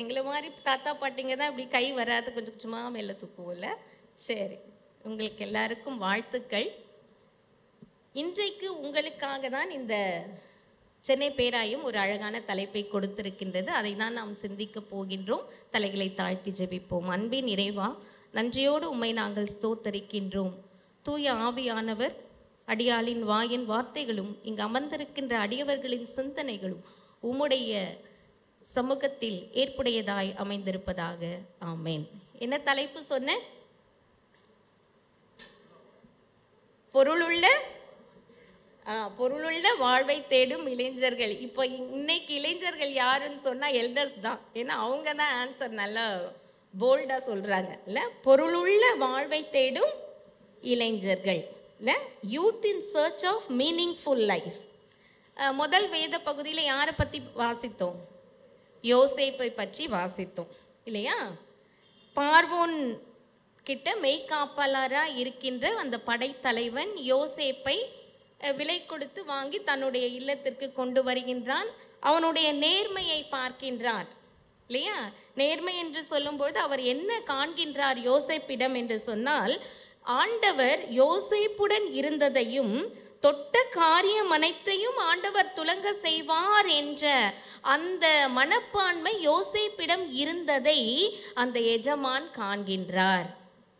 எங்களை மாதிரி தாத்தா பாட்டிங்க தான் இப்படி கை வராது, கொஞ்சம் கொஞ்சமாக மேலே தூக்குவோம்ல. சரி, உங்களுக்கு எல்லாருக்கும் வாழ்த்துக்கள். இன்றைக்கு உங்களுக்காக தான் இந்த சென்னை பேராயம் ஒரு அழகான தலைப்பை கொடுத்திருக்கின்றது. அதை தான் நாம் சிந்திக்க போகின்றோம். தலைகளை தாழ்த்தி ஜெபிப்போம். அன்பின் இறைவா, நன்றியோடு உம்மை நாங்கள் ஸ்தோத்தரிக்கின்றோம். தூய ஆவியானவர் அடியாளின் வாயின் வார்த்தைகளும் இங்கு அமர்ந்திருக்கின்ற அடியவர்களின் சிந்தனைகளும் உம்முடைய சமூகத்தில் ஏற்புடையதாய் அமைந்திருப்பதாக. ஆமேன். என்ன தலைப்பு சொன்ன? பொருளுள்ள வாழ்வை தேடும் இளைஞர்கள். இப்போ இன்னைக்கு இளைஞர்கள் யாருன்னு சொன்னால் எல்டர்ஸ் தான். ஏன்னா அவங்க தான் ஆன்சர் நல்லா போல்டாக சொல்கிறாங்க இல்லை? பொருளுள்ள வாழ்வை தேடும் இளைஞர்கள் இல்லை? Youth in search of meaningful life. முதல் வேத பகுதியில் யாரை பற்றி வாசித்தோம்? யோசேப்பை பற்றி வாசித்தோம் இல்லையா? பார்வோன் கிட்ட மெய்காப்பாளராக இருக்கின்ற அந்த படைத்தலைவன் யோசேப்பை விலை கொடுத்து வாங்கி தன்னுடைய இல்லத்திற்கு கொண்டு வருகின்றான். அவனுடைய நேர்மையை பார்க்கின்றார் இல்லையா? நேர்மை என்று சொல்லும்பொழுது அவர் என்ன காண்கின்றார் யோசேப்பிடம் என்று சொன்னால், ஆண்டவர் யோசேப்புடன் இருந்ததையும் தொட்ட காரியம் அனைத்தையும் ஆண்டவர் துலங்க செய்வார் என்ற அந்த மனப்பான்மை யோசேப்பிடம் இருந்ததை அந்த எஜமான் காண்கின்றார்,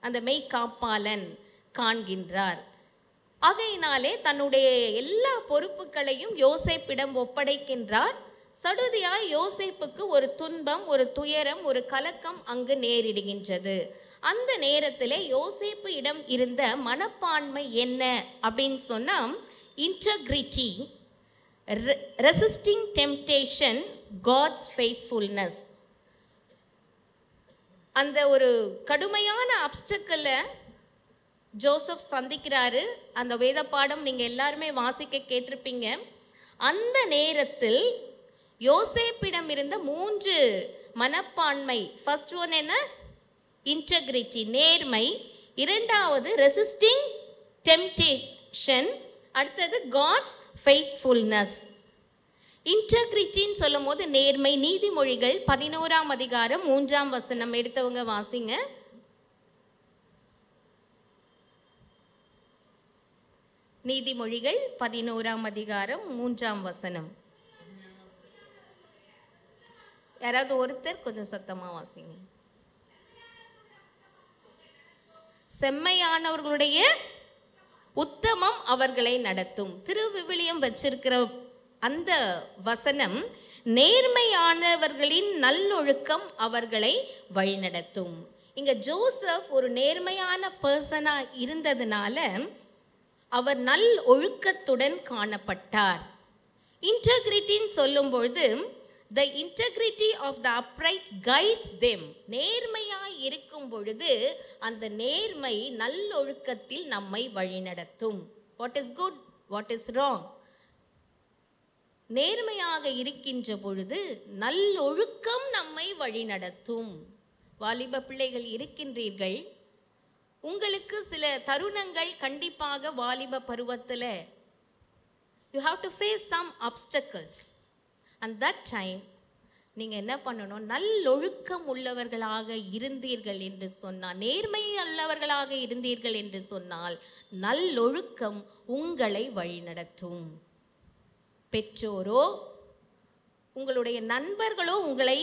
அந்த மெய்காப்பாளன் காண்கின்றார். ஆகையினாலே தன்னுடைய எல்லா பொறுப்புகளையும் யோசேப்பிடம் ஒப்படைக்கின்றார். சடுதியாய் யோசேப்புக்கு ஒரு துன்பம், ஒரு துயரம், ஒரு கலக்கம் அங்கு நேரிடுகின்றது. அந்த நேரத்தில் யோசேப்பு இடம் இருந்த மனப்பான்மை என்ன அப்படின்னு சொன்னால், integrity, resisting temptation, God's faithfulness. அந்த ஒரு கடுமையான அப்டக்கிளை ஜோசப் சந்திக்கிறாரு. அந்த வேத பாடம் நீங்கள் எல்லாருமே வாசிக்க கேட்டிருப்பீங்க. அந்த நேரத்தில் யோசேப்பிடம் இருந்த 3 மனப்பான்மை. ஃபர்ஸ்ட் ஒன் என்ன? இன்டெகிரிட்டி, நேர்மை. இரண்டாவது ரெசிஸ்டிங் டெம்ப்டேஷன். அடுத்தது காட்ஸ் ஃபெய்த்ஃபுல்னஸ். இன்டெகிரிட்டின்னு சொல்லும் போது நேர்மை. நீதிமொழிகள் 11ஆம் அதிகாரம் 3ஆம் வசனம் எடுத்தவங்க வாசிங்க. நீதிமொழிகள் 11ஆம் அதிகாரம் 3ஆம் வசனம். யாராவது ஒருத்தர் கொஞ்சம் சத்தமா வாசிங்க. செம்மையானவர்களுடைய உத்தமம் அவர்களை நடத்தும். திருவிவிலியம் வச்சிருக்கிற அந்த வசனம், நேர்மையானவர்களின் நல்லொழுக்கம் அவர்களை வழிநடத்தும். இங்க ஜோசப் ஒரு நேர்மையான பர்சனா இருந்ததுனால அவர் நல் ஒழுக்கத்துடன் காணப்பட்டார். இன்டெகிரிட்டின்னு சொல்லும்பொழுது, the integrity of the upright guides them. நேர்மையாய் இருக்கும் பொழுது அந்த நேர்மை நல்லொழுக்கத்தில் நம்மை வழிநடத்தும். what is good, what is wrong. நேர்மையாக இருக்கின்ற பொழுது நல்லொழுக்கம் நம்மை வழிநடத்தும். வாலிப பிள்ளைகள் இருக்கின்றீர்கள். உங்களுக்கு சில தருணங்கள் கண்டிப்பாக வாலிப பருவத்தில் you have to face some obstacles. And that time நீங்கள் என்ன பண்ணணும், நல்லொழுக்கம் உள்ளவர்களாக இருந்தீர்கள் என்று சொன்னால், நேர்மை உள்ளவர்களாக இருந்தீர்கள் என்று சொன்னால், நல்லொழுக்கம் உங்களை வழிநடத்தும். பெற்றோரோ உங்களுடைய நண்பர்களோ உங்களை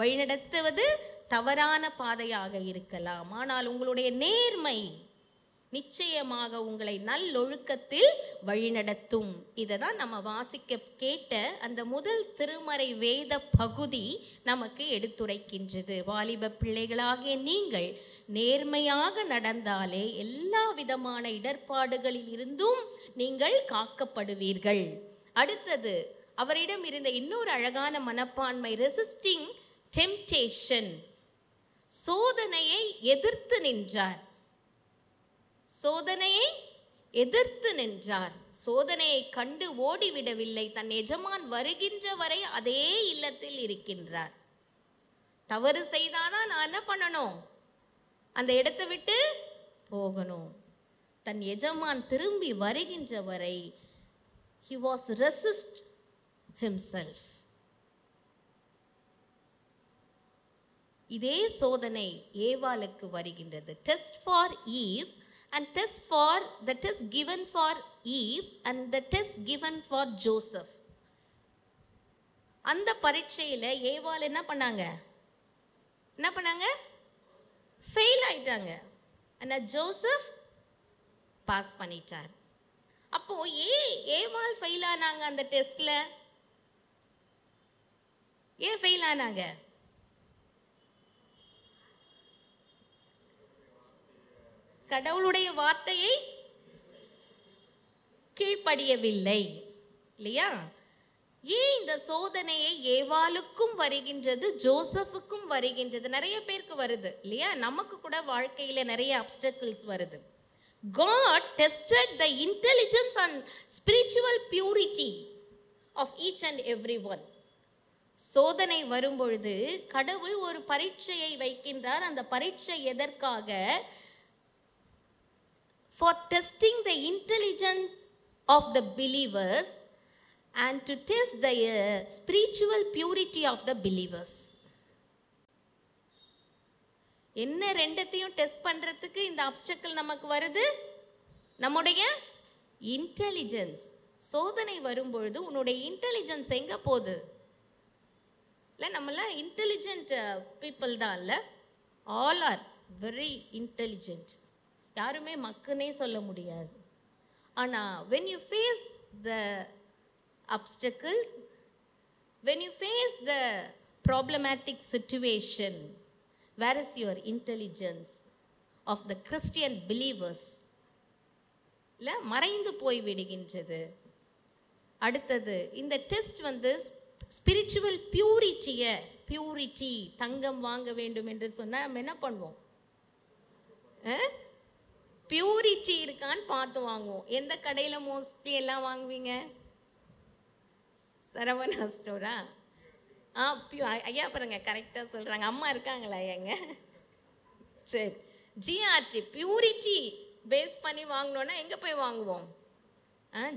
வழிநடத்துவது தவறான பாதையாக இருக்கலாம். ஆனால் உங்களுடைய நேர்மை நிச்சயமாக உங்களை நல்லொழுக்கத்தில் வழிநடத்தும். இதை தான் நம்ம வாசிக்க கேட்ட அந்த முதல் திருமறை வேத பகுதி நமக்கு எடுத்துரைக்கின்றது. வாலிப பிள்ளைகளாகிய நீங்கள் நேர்மையாக நடந்தாலே எல்லா விதமான இடர்பாடுகளில் இருந்தும் நீங்கள் காக்கப்படுவீர்கள். அடுத்தது, அவரிடம் இருந்த இன்னொரு அழகான மனப்பான்மை, ரெசிஸ்டிங் டெம்டேஷன். சோதனையை எதிர்த்து நின்றார். சோதனையை எதிர்த்து நின்றார். சோதனையை கண்டு ஓடிவிடவில்லை. தன் எஜமான் வருகின்ற வரை அதே இல்லத்தில் இருக்கின்றார். தவறு செய்தாதான் நான் என்ன பண்ணணும், அந்த இடத்தை விட்டு போகணும். தன் எஜமான் திரும்பி வருகின்ற வரை he was resist himself. இதே சோதனை ஏவாளுக்கு வருகின்றது. Test for eve and the test given for Eve and the test given for Joseph. அந்த பரீட்சையில் ஏவாள் என்ன பண்ணாங்க, ஃபெயில் ஆயிட்டாங்க. ஆனால் ஜோசப் பாஸ் பண்ணிட்டார். அப்போ ஏவாள் ஃபெயில் ஆனாங்க அந்த டெஸ்ட்ல? ஏன் ஃபெயில் ஆனாங்க? கடவுளுடைய வார்த்தையை கீழ்ப்படியவில்லை இல்லையா? ஏன் இந்த சோதனையை ஏவாளுக்கும் வருகின்றது, ஜோசப்புக்கும் வருகின்றது? நிறைய பேருக்கு வருது இல்லையா? நமக்கு கூட வாழ்க்கையில் நிறைய அப்டக்கிள்ஸ் வருது. God tested the intelligence and spiritual purity of each and every one. சோதனை வரும்பொழுது கடவுள் ஒரு பரீட்சையை வைக்கின்றார். அந்த பரீட்சை எதற்காக? For testing the intelligence of the believers and to test the spiritual purity of the believers. என்ன ரெண்டத்தையும் டெஸ்ட் பண்ணுறதுக்கு இந்த அப்டக்கிள் நமக்கு வருது? நம்முடைய இன்டெலிஜென்ஸ். சோதனை வரும்பொழுது உன்னுடைய இன்டெலிஜென்ஸ் எங்கே போகுது? இல்லை, நம்மளாம் இன்டெலிஜென்ட் பீப்புள் தான் இல்லை, ஆல் ஆர் வெரி இன்டெலிஜென்ட். யாருமே மக்குன்னே சொல்ல முடியாது. ஆனால் when you face the obstacles, when you face the problematic situation, where is your intelligence of the Christian believers? இல்லை, மறைந்து போய் விடுகின்றது. அடுத்தது, இந்த டெஸ்ட் ஸ்பிரிச்சுவல் பியூரிட்டி, தங்கம் வாங்க வேண்டும் என்று சொன்னால் நம்ம என்ன பண்ணுவோம்? பியூரிட்டி இருக்கான்னு பார்த்து வாங்குவோம். எந்த கடையில் மோஸ்ட்லி எல்லாம் வாங்குவீங்க? சரவணா ஸ்டோரா? ஐயா பாருங்க, கரெக்டாக சொல்கிறாங்க. அம்மா இருக்காங்களா எங்க? சரி, ஜிஆர்டி பியூரிட்டி பேஸ் பண்ணி வாங்கினோன்னா எங்கே போய் வாங்குவோம்?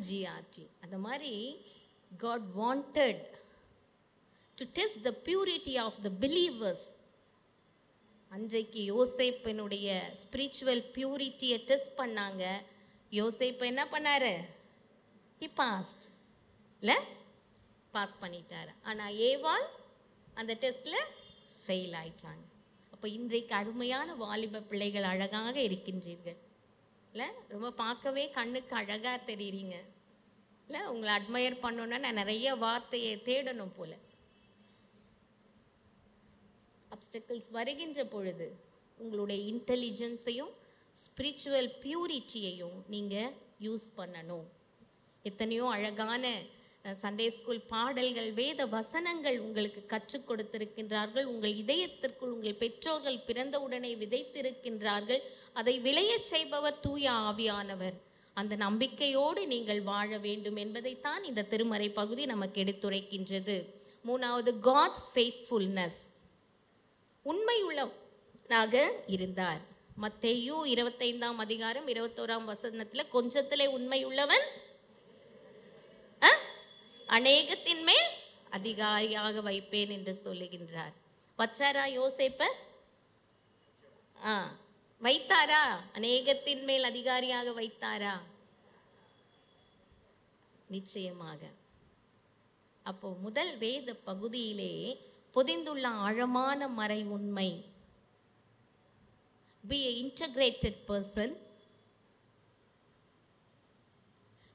ஜிஆர்டி. அந்த மாதிரி God wanted to test the purity of the believers. அன்றைக்கு யோசேப்பினுடைய ஸ்பிரிச்சுவல் பியூரிட்டியை டெஸ்ட் பண்ணாங்க. யோசேப்பு என்ன பண்ணாரு? he passed. இல்லை, பாஸ் பண்ணிட்டார். ஆனால் ஏவாள் அந்த டெஸ்ட்டில் ஃபெயில் ஆயிட்டாங்க. அப்போ இன்றைக்கு அருமையான வாலிப பிள்ளைகள் அழகாக இருக்கின்றீர்கள் இல்லை? ரொம்ப பார்க்கவே கண்ணுக்கு அழகாக தெரியுறீங்க இல்லை? உங்களை அட்மையர் பண்ணணுன்னா நான் நிறைய வார்த்தையை தேடணும் போல். அப்டக்கிள்ஸ் வருகின்ற பொழுது உங்களுடைய இன்டெலிஜென்ஸையும் ஸ்பிரிச்சுவல் பியூரிட்டியையும் நீங்கள் யூஸ் பண்ணணும். எத்தனையோ அழகான சண்டே ஸ்கூல் பாடல்கள், வேத வசனங்கள் உங்களுக்கு கற்றுக் கொடுத்திருக்கின்றார்கள். உங்கள் இதயத்திற்குள் உங்கள் பெற்றோர்கள் பிறந்தவுடனே விதைத்திருக்கின்றார்கள். அதை விளையச் செய்பவர் தூய ஆவியானவர். அந்த நம்பிக்கையோடு நீங்கள் வாழ வேண்டும் என்பதைத்தான் இந்த திருமறை பகுதி நமக்கு எடுத்துரைக்கின்றது. மூணாவது, காட்ஸ் ஃபெய்த்ஃபுல்னஸ். உண்மையுள்ளவனாக இருந்தார். மத்தேயு 25 அதிகாரம் 21 வசனத்தில், கொஞ்சத்திலே உண்மையுள்ளவன் அநேகத்தின் மேல் அதிகாரியாக வைப்பேன் என்று சொல்லுகின்றார். வச்சாரா யோசேப்ப? வைத்தாரா? அநேகத்தின் மேல் அதிகாரியாக வைத்தாரா? நிச்சயமாக. அப்போ முதல் வேத பகுதியிலே பொதிந்துள்ள ஆழமான மறை உண்மை, be an integrated person.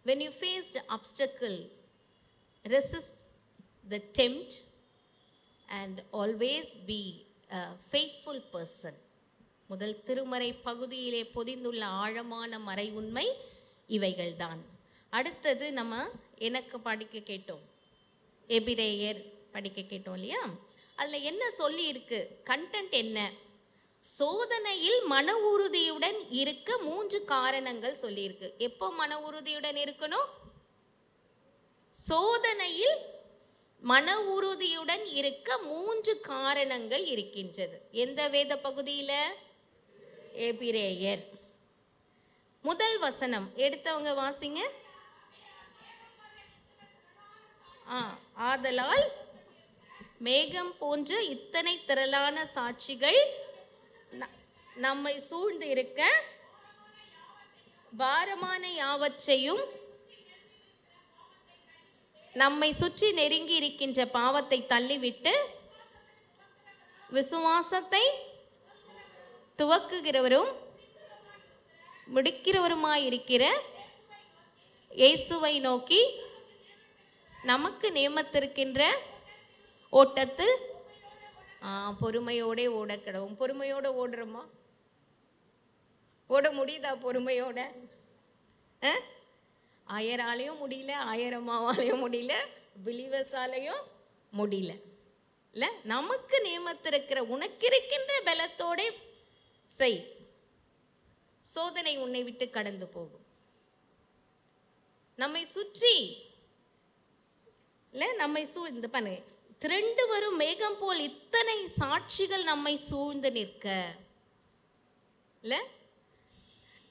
When you face the obstacle, resist the tempt and always be a faithful person. முதல் திருமறை பகுதியிலே பொதிந்துள்ள ஆழமான மறை உண்மை இவைகள்தான். அடுத்தது நம்ம எனக்கு படிக்க கேட்டோம், எபிரேயர் படிக்க கேட்டோம் இல்லையா? அதில் என்ன சொல்லி இருக்கு? கண்டென்ட் என்ன? சோதனையில் மன உறுதியுடன் இருக்க 3 காரணங்கள் சொல்லியிருக்கு. எப்போ மன உறுதியுடன் இருக்கணும்? சோதனையில் மன உறுதியுடன் இருக்க 3 காரணங்கள் இருக்கின்றது. எந்த வேத பகுதியில்? எபிரேயர். முதல் வசனம் எடுத்தவங்க வாசிங்க. ஆதலால் மேகம் போன்ற இத்தனை திரளான சாட்சிகள் நம்மை சூழ்ந்து இருக்க, பாரமான யாவற்றையும் நம்மை சுற்றி நெருங்கி இருக்கின்ற பாவத்தை தள்ளிவிட்டு விசுவாசத்தை துவக்குகிறவரும் முடிக்கிறவருமாயிருக்கிற இயேசுவை நோக்கி நமக்கு நியமித்திருக்கின்ற ஓட்டத்தில் பொறுமையோட ஓட கிடவும். பொறுமையோட ஓடுறோமா? ஓட முடியுதா பொறுமையோட? 1000ஆலையும் முடியல, 1000 முடியல, பிலிவர்ஸாலையும் முடியல. இல்லை, நமக்கு நியமித்திருக்கிற உனக்கு இருக்கின்ற பலத்தோட செய். சோதனை உன்னை விட்டு கடந்து போகும். நம்மை சுற்றி இல்லை, நம்மை சூழ்ந்து பண்ணு திரண்டு வரும் மேகம் போல் இத்தனை சாட்சிகள் நம்மை சூழ்ந்து நிற்க. இல்லை,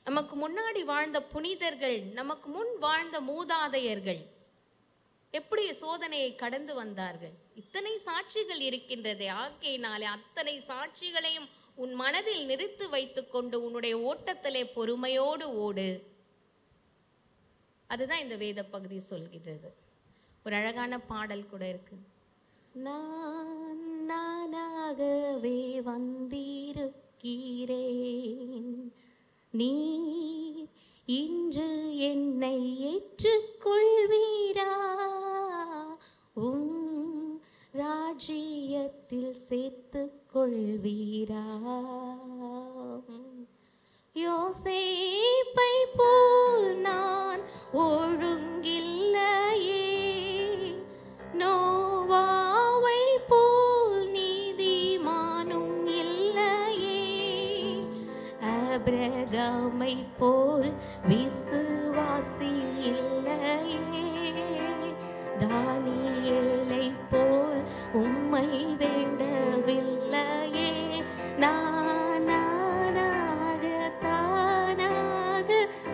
நமக்கு முன்னாடி வாழ்ந்த புனிதர்கள், நமக்கு முன் வாழ்ந்த மூதாதையர்கள் எப்படி சோதனையை கடந்து வந்தார்கள்? இத்தனை சாட்சிகள் இருக்கின்றது. ஆகையினாலே அத்தனை சாட்சிகளையும் உன் மனதில் நிறுத்தி வைத்துக்கொண்டு உன்னுடைய ஓட்டத்திலே பொறுமையோடு ஓடு. அதுதான் இந்த வேத பகுதி சொல்கிறது. ஒரு அழகான பாடல் கூட இருக்கு. நான் நானாகவே வந்திருக்கிறேன், நீர் இன்று என்னை ஏற்றுக்கொள்வீரா, உம் ராஜ்யத்தில் சேர்த்து கொள்வீரா. யோசேப்பை போல் நான் ஒழுங்கில்லையே, நோவாவை போல் நீதிமானும் இல்லையே, ஆபிரகாமை போல் விசுவாசி இல்லையே, தானியேலை போல் உம்மை வேண்டவில்லையே. நானாக தானாக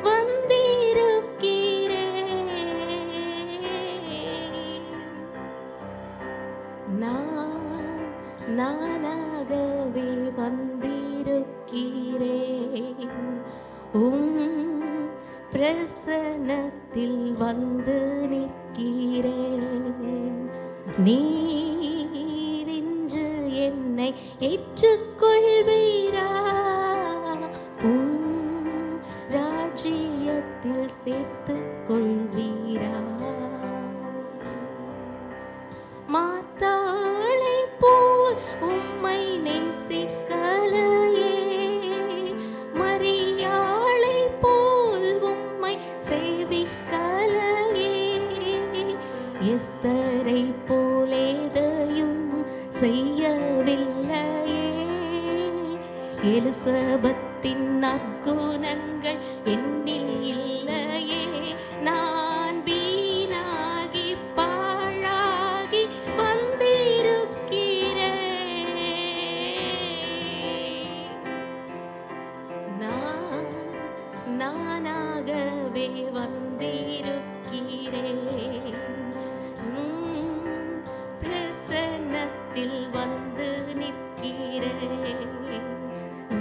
வந்திருக்கிறேன், நானாகவே வந்திருக்கிறேன், பிரசன்னத்தில் வந்து நிற்கிறேன், நீர் இன்று என்னை ஏற்றுக்கொள்வீரா, ராஜ்யத்தில் சேர்த்து கொள்வீரா. மாத்தாளை போல் உம்மை நேசிக்கலையே, மரியாளை போல் உம்மை சேவிக்கலையே, எஸ்தரை போல் எதையும் செய்யவில்லையே, எலிசபெத்தின் நற்குணங்கள் என்னில் இல்லையே, நான் வீணாகி பாழாகி வந்திருக்கிறேன், நானாகவே வந்திருக்கிறேன்,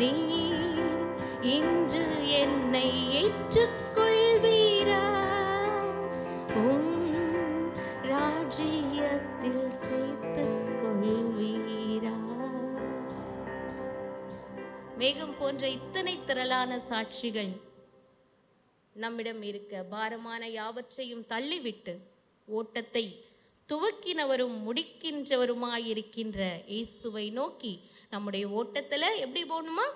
நீ இன்று என்னை ஏற்றுக்கொள்வீரா? உம் ராஜ்யத்தில் சேர்த்துக் கொள்வீரா? மேகம் போன்ற இத்தனை திரளான சாட்சிகள் நம்மிடம் இருக்க பாரமான யாவற்றையும் தள்ளிவிட்டு ஓட்டத்தை துவக்கினவரும் முடிக்கின்றவருமாயிருக்கின்ற இயேசுவை நோக்கி நம்முடைய ஓட்டத்தில் எப்படி போகணுமா?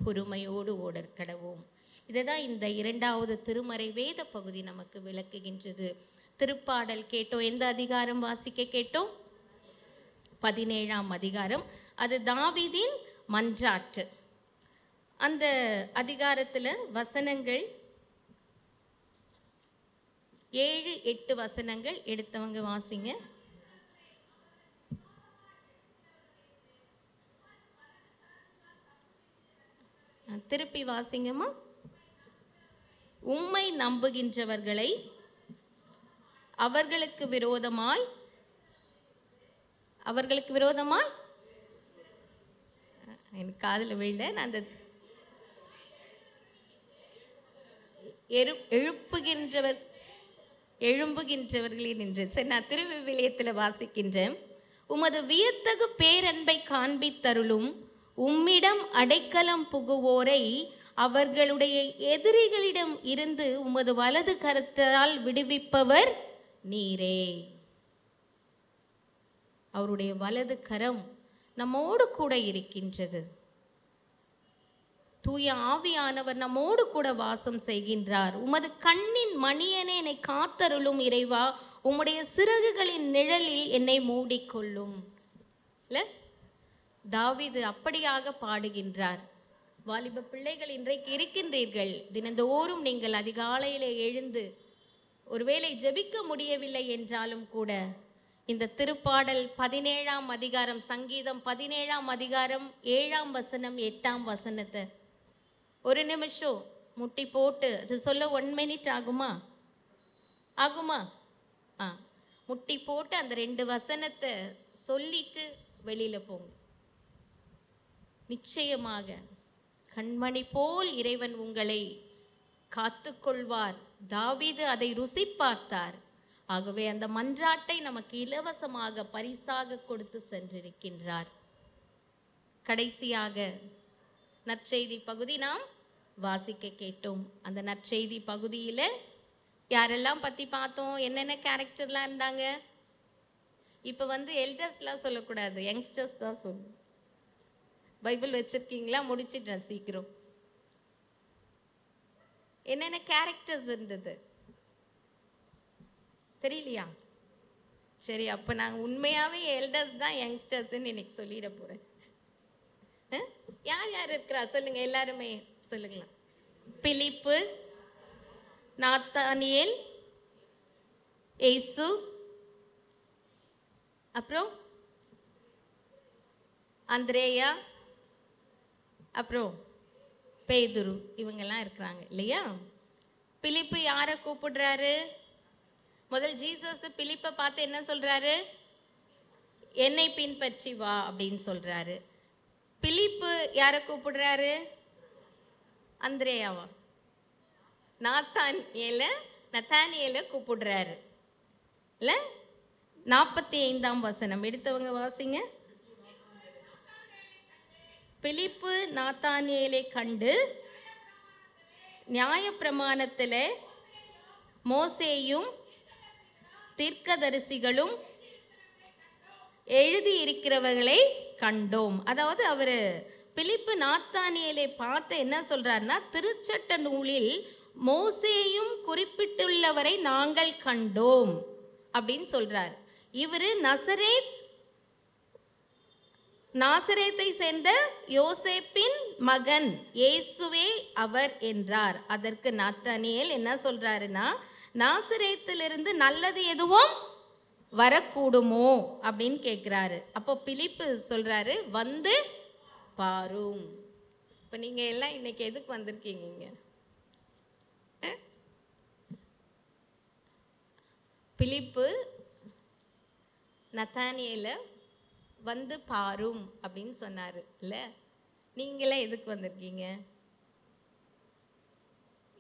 பொறுமையோடு ஓடற்கடவோம். இதை தான் இந்த 2வது திருமறை வேத பகுதி நமக்கு விளக்குகின்றது. திருப்பாடல் கேட்டோம். எந்த அதிகாரம் வாசிக்க கேட்டோம்? 17ஆம் அதிகாரம். அது தாவீதின் மன்றாட்டு. அந்த அதிகாரத்தில் வசனங்கள் 7-8 வசனங்கள் எடுத்தவங்க வாசிங்க. திருப்பி வாசிங்கம்மா. உம்மை நம்புகின்றவர்களை அவர்களுக்கு விரோதமாய் எனக்கு காதில் விழல. நான் அந்த எழும்புகின்றவர்களே நின்று. சரி, நான் திருவிவிலியத்தில் வாசிக்கின்றேன். உமது வியத்தகு பேரன்பை காண்பித்தருளும். உம்மிடம் அடைக்கலம் புகுவோரை அவர்களுடைய எதிரிகளிடம் இருந்து உமது வலது கரத்தால் விடுவிப்பவர் நீரே. அவருடைய வலது கரம் நம்மோடு கூட இருக்கின்றது. தூய ஆவியானவர் நம்மோடு கூட வாசம் செய்கின்றார். உமது கண்ணின் மணியனே என்னை காத்தருளும் இறைவா, உம்முடைய சிறகுகளின் நிழலில் என்னை மூடிக்கொள்ளும். இல்ல, தாவீது அப்படியாக பாடுகின்றார். வாலிப பிள்ளைகள் இன்றைக்கு இருக்கின்றீர்கள். தினந்தோறும் நீங்கள் அதிகாலையிலே எழுந்து ஒருவேளை ஜெபிக்க முடியவில்லை என்றாலும் கூட இந்த திருப்பாடல் 17ஆம் அதிகாரம், சங்கீதம் 17ஆம் அதிகாரம் 7ஆம் வசனம் 8ஆம் வசனத்தை ஒரு நிமிஷம் முட்டி போட்டு அது சொல்ல 1 மினிட் ஆகுமா? முட்டி போட்டு அந்த 2 வசனத்தை சொல்லிட்டு வெளியில போங்க. நிச்சயமாக கண்மணி போல் இறைவன் உங்களை காத்துக்கொள்வார். தாவீது அதை ருசி பார்த்தார். ஆகவே அந்த மன்றாட்டை நமக்கு இலவசமாக பரிசாக கொடுத்து சென்றிருக்கின்றார். கடைசியாக நற்செய்தி பகுதி நாம் வாசிக்க கேட்டோம். அந்த நற்செய்தி பகுதியில் யாரெல்லாம் பற்றி பார்த்தோம்? என்னென்ன கேரக்டர்லாம் இருந்தாங்க? இப்போ எல்டர்ஸ்லாம் சொல்லக்கூடாது, யங்ஸ்டர்ஸ் தான் சொல்லணும். பைபிள் வச்சுருக்கீங்களா? முடிச்சிட்டேன் சீக்கிரம். என்னென்ன கேரக்டர்ஸ் இருந்தது தெரியலையா? சரி, அப்போ நாங்கள் உண்மையாகவே எல்டர்ஸ் தான் யங்ஸ்டர்ஸ்ன்னு இன்னைக்கு சொல்லிட போகிறேன். யார் யார் இருக்கிறா சொல்லுங்க, எல்லாருமே சொல்லுங்களேன். பிலிப்பு, நாத்தானியேல், இயேசு, அப்புறம் அந்திரேயா, அப்புறம் பேதுரு, இவங்கெல்லாம் இருக்கிறாங்க இல்லையா? பிலிப்பு யாரை கூப்பிடுறாரு? முதல் ஜீசஸ் பிலிப்பை பார்த்து என்ன சொல்றாரு? என்னை பின்பற்றி வா அப்படின்னு சொல்றாரு. பிலிப்பு யாரை கூப்பிடுறாரு? அந்திரேயாவா? நத்தானியேலை கூப்பிடுறாரு இல்ல? 45ஆம் வசனம் எடுத்தவங்க வாசிங்க. பிலிப்பு நாத்தானியேலை கண்டு நியாயப்பிரமாணத்தில் மோசேயும் தீர்க்கதரிசிகளும் எழுதியிருக்கிறவர்களை கண்டோம். அதாவது அவர் பிலிப்பு நாத்தானியேலை பார்த்து என்ன சொல்றாருன்னா, திருச்சட்ட நூலில் மோசேயும் குறிப்பிட்டுள்ளவரை நாங்கள் கண்டோம் அப்படின்னு சொல்றார். இவர் நாசரேத்தை சேர்ந்த யோசேப்பின் மகன், இயேசுவே அவர் என்றார். அதற்கு நாத்தானியேல் என்ன சொல்றாருன்னா, நாசரேத்திலிருந்து நல்லது எதுவும் வரக்கூடுமோ அப்படின்னு கேட்குறாரு. அப்போ பிலிப்பு சொல்றாரு, வந்து பாரும். இப்போ நீங்க எல்லாம் இன்னைக்கு எதுக்கு வந்திருக்கீங்க? பிலிப்பு நத்தானியேல வந்து பாரும் அப்படின்னு சொன்னாரு இல்ல? நீங்களே எதுக்கு வந்திருக்கீங்க?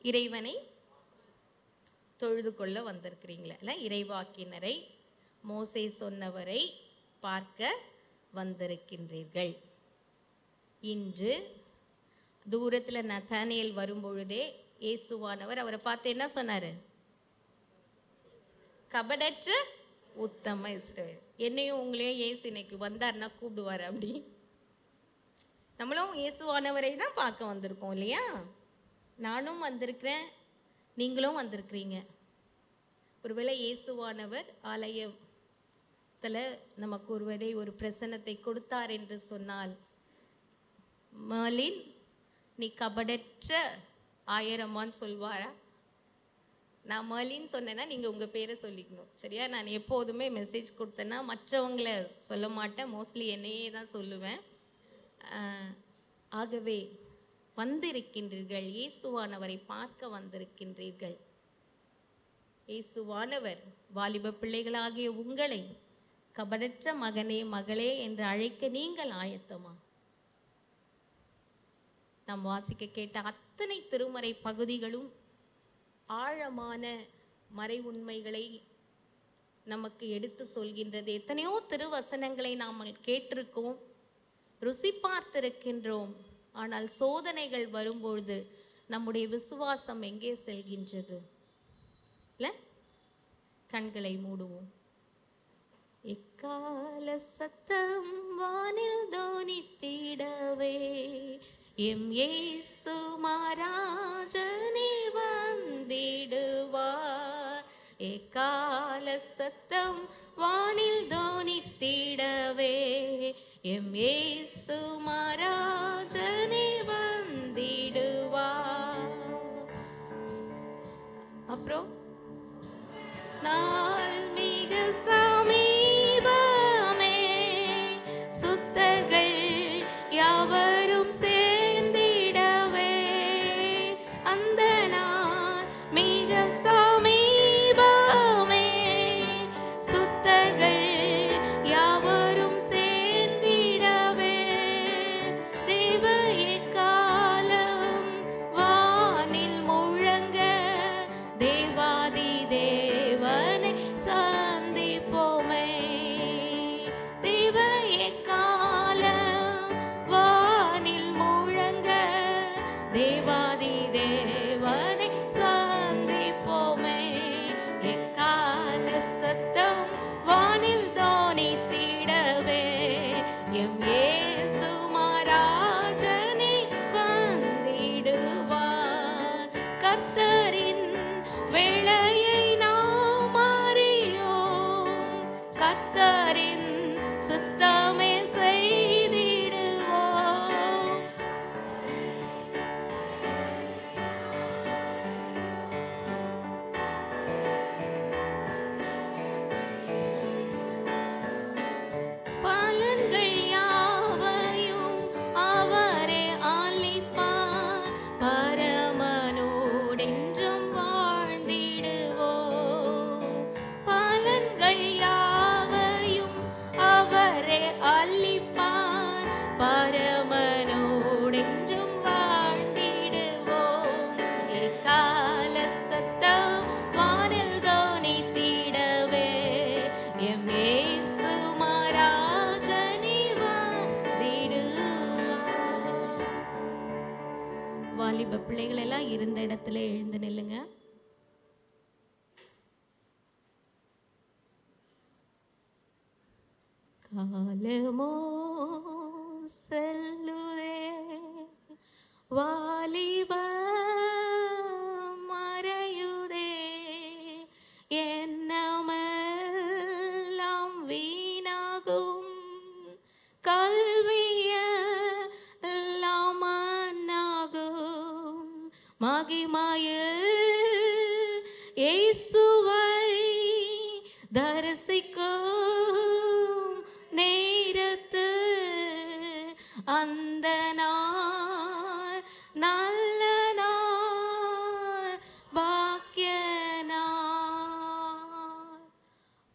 இறைவனை தொழுது கொள்ள வந்திருக்கிறீங்களா? இல்லை, இறைவாக்கினரை, மோசே சொன்னவரை பார்க்க வந்திருக்கின்றீர்கள். இன்று தூரத்தில் நத்தானியேல் வரும்பொழுதே இயேசுவானவர் அவரை பார்த்து என்ன சொன்னார்? கபடற்ற உத்தம இஸ்ரவேல். என்னையும் உங்களையும் இயேசு இன்னைக்கு வந்தார்னா கூப்பிடுவார். அப்படி நம்மளும் இயேசுவானவரை தான் பார்க்க வந்திருக்கோம் இல்லையா? நானும் வந்திருக்கிறேன், நீங்களும் வந்திருக்கிறீங்க. ஒருவேளை இயேசுவானவர் ஆலயத்தில் நமக்கு ஒருவேளை ஒரு பிரசன்னத்தை கொடுத்தார் என்று சொன்னால், மர்லின் நீ கபடற்ற ஆயிரமான்னு சொல்வாரா? நான் மர்லின்னு சொன்னேன்னா நீங்கள் உங்கள் பேரை சொல்லிக்கணும், சரியா? நான் எப்போதுமே மெசேஜ் கொடுத்தேன்னா மற்றவங்கள சொல்ல மாட்டேன், மோஸ்ட்லி என்னையே தான் சொல்லுவேன். ஆகவே வந்திருக்கின்றீர்கள், இயேசுவானவரை பார்க்க வந்திருக்கின்றீர்கள். இயேசுவானவர் வாலிப பிள்ளைகளாகிய உங்களை கபடற்ற மகனே மகளே என்று அழைக்க நீங்கள் ஆயத்தமா? நாம் வாசிக்க கேட்ட அத்தனை திருமறை பகுதிகளும் ஆழமான மறை உண்மைகளை நமக்கு எடுத்து சொல்கின்றது. எத்தனையோ திருவசனங்களை நாம் கேட்டிருக்கோம், ருசி பார்த்திருக்கின்றோம். ஆனால் சோதனைகள் வரும்பொழுது நம்முடைய விசுவாசம் எங்கே செல்கின்றது? இல்லை, கண்களை மூடுவோம். எக்கால சத்தம் வானில் தோனித்திடவே எம் இயேசு மகாராஜனே வந்திடுவார். எக்கால சத்தம் வானில் தோனித்திடவே எம் இயேசு மகாராஜனே வந்திடுவார். அப்புறம் நாள் மிக சமீபமே, சுத்தர்கள் யாவரும் சேர்ந்திடவே. அந்த நாள் மிக சமீபமே, சுத்தர்கள் யாவரும் சேர்ந்திடவே. தேவ எக்காலம் வானில் முழங்க தேவாதி தேவனை சந்திப்போமே. தேவ எக்காலம் வானில் முழங்க தேவாதி தேவனை சந்திப்போமே. எக்கால சத்தம் வானில் தோனித்திடவே எம் இயேசு மகாராஜனே வந்திடுவார். கர்த்தரின் வேளையை நாம் அறியோம், கர்த்தரின் சுத்தமே செய்திடுவோம். பலன்கள் யாவையும் அவரே அளிப்பார், பரமனோடென்றும் வாழ்ந்திடுவோம். பலன்கள் யாவையும் அவரே அளிப்பார், பரமனோடென்றும் வாழ்ந்திடுவோம். எக்கால சத்தம் வானில் தோனித்திடவே எம் இயேசு மகாராஜனே வந்திடுவார். வாலிப பிள்ளைகள் எல்லாம் இருந்த இடத்துல எழுந்து நில்லுங்க. காலமோ செல்லுதே, வாலிப மறையுதே, என்னமெல்லாம் வீணாகும், கல்வியெல்லாம் மண்ணாகும். மகிமையில் இயேசுவை தரிசிக்கும் நேரத்து அந்த நாள் நல்ல நாள், பாக்கிய நாள்.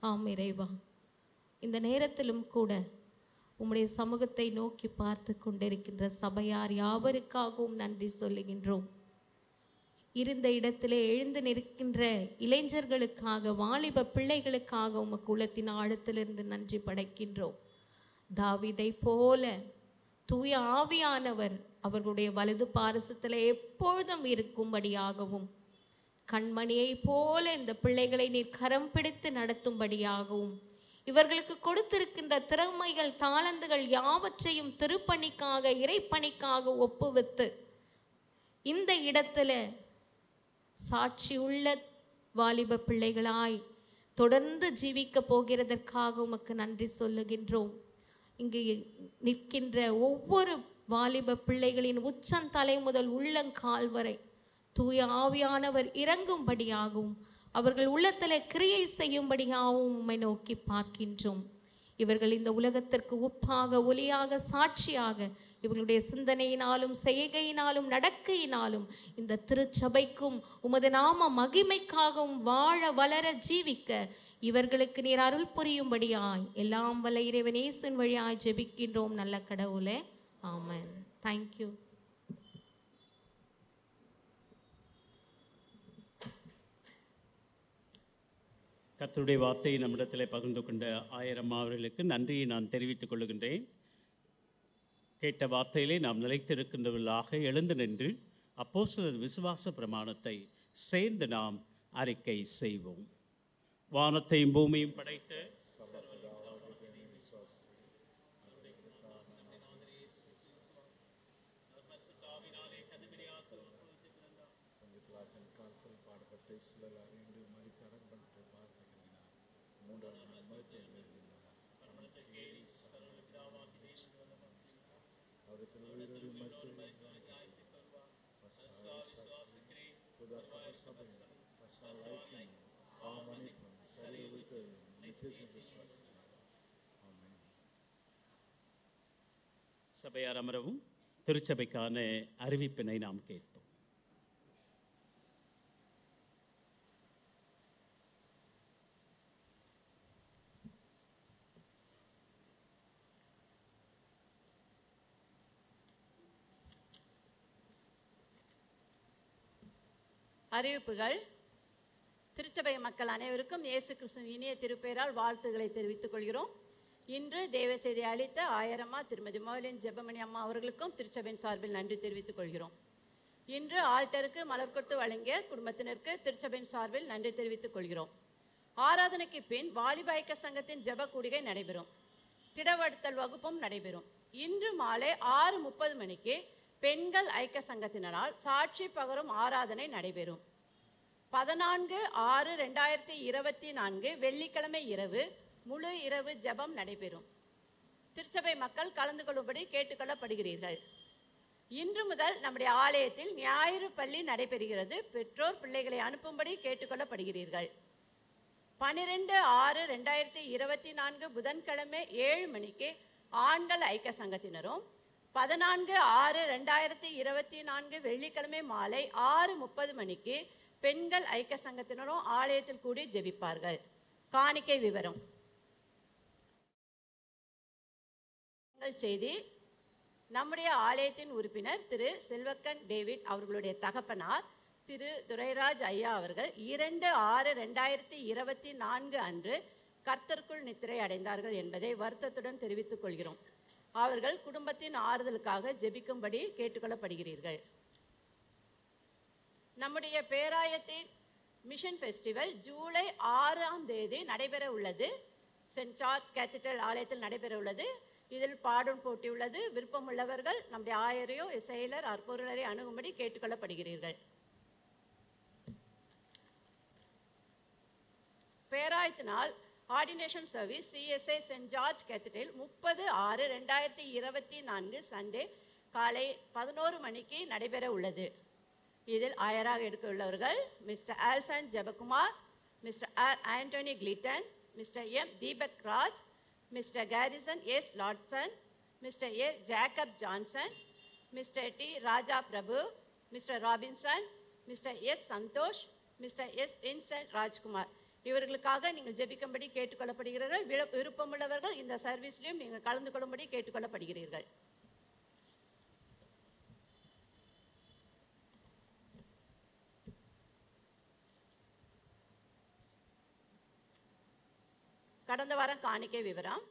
ஆம் இறைவா, இந்த நேரத்திலும் கூட உம்முடைய சமூகத்தை நோக்கி பார்த்து கொண்டிருக்கின்ற சபையார் யாவருக்காகவும் நன்றி சொல்லுகின்றோம். இருந்த இடத்திலே எழுந்து நிற்கின்ற இளைஞர்களுக்காக, வாலிப பிள்ளைகளுக்காக உமக்கு உள்ளத்தின் ஆழத்திலிருந்து நன்றி படைக்கின்றோம். தாவீதை போல தூய ஆவியானவர் அவர்களுடைய வலது பாரசத்தில் எப்பொழுதும் இருக்கும்படியாகவும், கண்மணியை போல இந்த பிள்ளைகளை நீர் கரம் பிடித்து நடத்தும்படியாகவும், இவர்களுக்கு கொடுத்திருக்கின்ற திறமைகள், தாளந்துகள் யாவற்றையும் திருப்பணிக்காக, இறைப்பணிக்காக ஒப்புவித்து இந்த இடத்துல சாட்சி உள்ள வாலிப பிள்ளைகளாய் தொடர்ந்து ஜீவிக்க போகிறதற்காக உமக்கு நன்றி சொல்லுகின்றோம். இங்கு நிற்கின்ற ஒவ்வொரு வாலிப பிள்ளைகளின் உச்சந்தலை முதல் உள்ளங்கால் வரை தூய ஆவியானவர் இறங்கும்படியாகவும், அவர்கள் உள்ளத்தில் கிரியை செய்யும்படியாகவும் உம்மை நோக்கி பார்க்கின்றோம். இவர்கள் இந்த உலகத்திற்கு உப்பாக, ஒளியாக, சாட்சியாக இவர்களுடைய சிந்தனையினாலும், செய்கையினாலும், நடக்கையினாலும் இந்த திருச்சபைக்கும் உமது நாம மகிமைக்காகவும் வாழ, வளர, ஜீவிக்க இவர்களுக்கு நீர் அருள் புரியும்படியாய் எல்லாம் வல்ல இறைவன் இயேசுவின் வழியாய் ஜெபிக்கின்றோம் நல்ல கடவுளே. ஆமென். தேங்க்யூ. கர்த்தருடைய வார்த்தையை நம்மிடத்தில் பகிர்ந்து கொண்ட ஆயிரம் அவர்களுக்கு நன்றியை நான் தெரிவித்துக் கொள்கின்றேன். கேட்ட வார்த்தையிலே நாம் நிலைத்திருக்கின்றவர்களாக எழுந்து நின்று அப்போஸ்தலர் விசுவாச பிரமாணத்தை சேர்ந்து நாம் அறிக்கை செய்வோம். வானத்தையும் பூமியும் படைத்த சபையார் அமரவும். திருச்சபைக்கான அறிவிப்பினை நாம் கேட்போம். அறிவிப்புகள். திருச்சபை மக்கள் அனைவருக்கும் இயேசு கிறிஸ்துவின் இனிய திருப்பெயரால் வாழ்த்துக்களை தெரிவித்துக் கொள்கிறோம். இன்று தேவ செய்தி அளித்த ஆயரம்மா திருமதி மோலின் ஜெபமணி அம்மா அவர்களுக்கும் திருச்சபையின் சார்பில் நன்றி தெரிவித்துக் கொள்கிறோம். இன்று ஆல்டருக்கு மலர் கொடுத்து வழங்கிய குடும்பத்தினருக்கு திருச்சபையின் சார்பில் நன்றி தெரிவித்துக் கொள்கிறோம். ஆராதனைக்கு பின் வாலிப ஐக்கிய சங்கத்தின் ஜெப கூடிகை நடைபெறும். திடவடுத்தல் வகுப்பும் நடைபெறும். இன்று மாலை 6:30 மணிக்கு பெண்கள் ஐக்கிய சங்கத்தினரால் சாட்சி பகரும் ஆராதனை நடைபெறும். 14/6/2024 வெள்ளிக்கிழமை இரவு முழு இரவு ஜெபம் நடைபெறும். திருச்சபை மக்கள் கலந்து கொள்ளும்படி கேட்டுக்கொள்ளப்படுகிறீர்கள். இன்று முதல் நம்முடைய ஆலயத்தில் ஞாயிறு பள்ளி நடைபெறுகிறது. பெற்றோர் பிள்ளைகளை அனுப்பும்படி கேட்டுக்கொள்ளப்படுகிறீர்கள். 12/6/2024 புதன்கிழமை 7 மணிக்கு ஆண்கள் ஐக்கிய சங்கத்தினரும், 14/6/2024 வெள்ளிக்கிழமை மாலை 6:30 மணிக்கு பெண்கள் ஐக்கிய சங்கத்தினரும் ஆலயத்தில் கூடி ஜெபிப்பார்கள். காணிக்கை விவரம். செய்தி. நம்முடைய ஆலயத்தின் உறுப்பினர் திரு செல்வக்கன் டேவிட் அவர்களுடைய தகப்பனார் திரு துரைராஜ் ஐயா அவர்கள் 2/6/2024 அன்று கர்த்தருக்குள் நித்திரை அடைந்தார்கள் என்பதை வருத்தத்துடன் தெரிவித்துக் கொள்கிறோம். அவர்கள் குடும்பத்தின் ஆறுதலுக்காக ஜெபிக்கும்படி கேட்டுக்கொள்ளப்படுகிறீர்கள். நம்முடைய பேராயத்தின் மிஷன் ஃபெஸ்டிவல் ஜூலை 6ஆம் தேதி நடைபெற உள்ளது. சென்ட் ஜார்ஜ் கேத்தட்ரல் ஆலயத்தில் நடைபெற உள்ளது. இதில் பாடும் போட்டி உள்ளது. விருப்பம் உள்ளவர்கள் நம்முடைய ஆயரையோ செயலர் அற்பொருளரை அணுகும்படி கேட்டுக்கொள்ளப்படுகிறீர்கள். பேராயத்தினால் ordination service CSI Saint George cathedral 30/6/2024 Sunday காலை 11 மணிக்கு நடைபெற உள்ளது. இதில் ஆயராக எடுக்க உள்ளவர்கள் Mister Alson Jebakumar, Mister R Antony Clinton, Mister M Deepak Raj, Mister Garrison S Latson, Mister A Jacob Johnson, Mister D Raja Prabhu, Mister Robinson, Mister S Santhosh, Mister S Vincent Rajkumar. இவர்களுக்காக நீங்கள் ஜெபிக்கும்படி கேட்டுக்கொள்ளப்படுகிறீர்கள். விருப்பமுள்ளவர்கள் இந்த சர்வீஸ்லையும் நீங்கள் கலந்து கொள்ளும்படி கேட்டுக்கொள்ளப்படுகிறீர்கள். கடந்த வாரம் காணிக்கை விவரம்.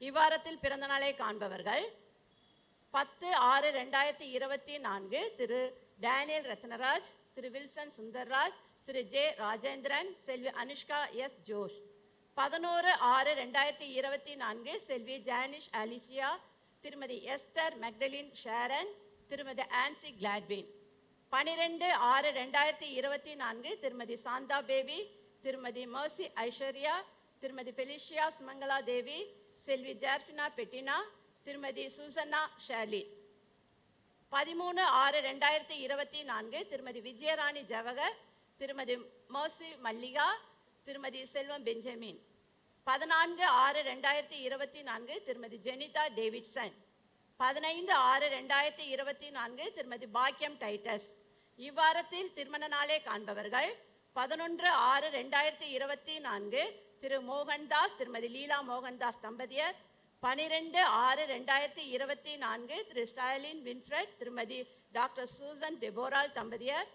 இவ்வாரத்தில் பிறந்த நாளை காண்பவர்கள் 10/6/2024 திரு டேனியல் ரத்னராஜ், திரு வில்சன் சுந்தர்ராஜ், திரு ஜே ராஜேந்திரன், செல்வி அனுஷ்கா எஸ் ஜோஷ். 11/6/2024 செல்வி ஜானிஷ் அலிசியா, திருமதி எஸ்தர் மெக்டலின் ஷேரன், திருமதி ஆன்சி கிளாட்வின். 12/6/2024 திருமதி சாந்தா பேபி, திருமதி மர்சி ஐஸ்வர்யா, திருமதி ஃபெலிஷியா சுமங்கலா தேவி, செல்வி ஜார்ஃபினா பெட்டினா, திருமதி சூசன்னா ஷேர்லி. 13/6/2024 திருமதி விஜயராணி ஜவஹர், திருமதி மோசி மல்லிகா, திருமதி செல்வம் பெஞ்சமின். 14/6/2024 திருமதி ஜெனிதா டேவிட்சன். 15/6/2024 திருமதி பாக்கியம் டைட்டஸ். இவ்வாரத்தில் திருமண நாளே காண்பவர்கள் 11/6/2024 திரு மோகன்தாஸ், திருமதி லீலா மோகன்தாஸ் தம்பதியர். 12/6/2024 திரு ஸ்டாலின் வின்ஃப்ரெட், திருமதி டாக்டர் சூசன் தெபோரால் தம்பதியர்.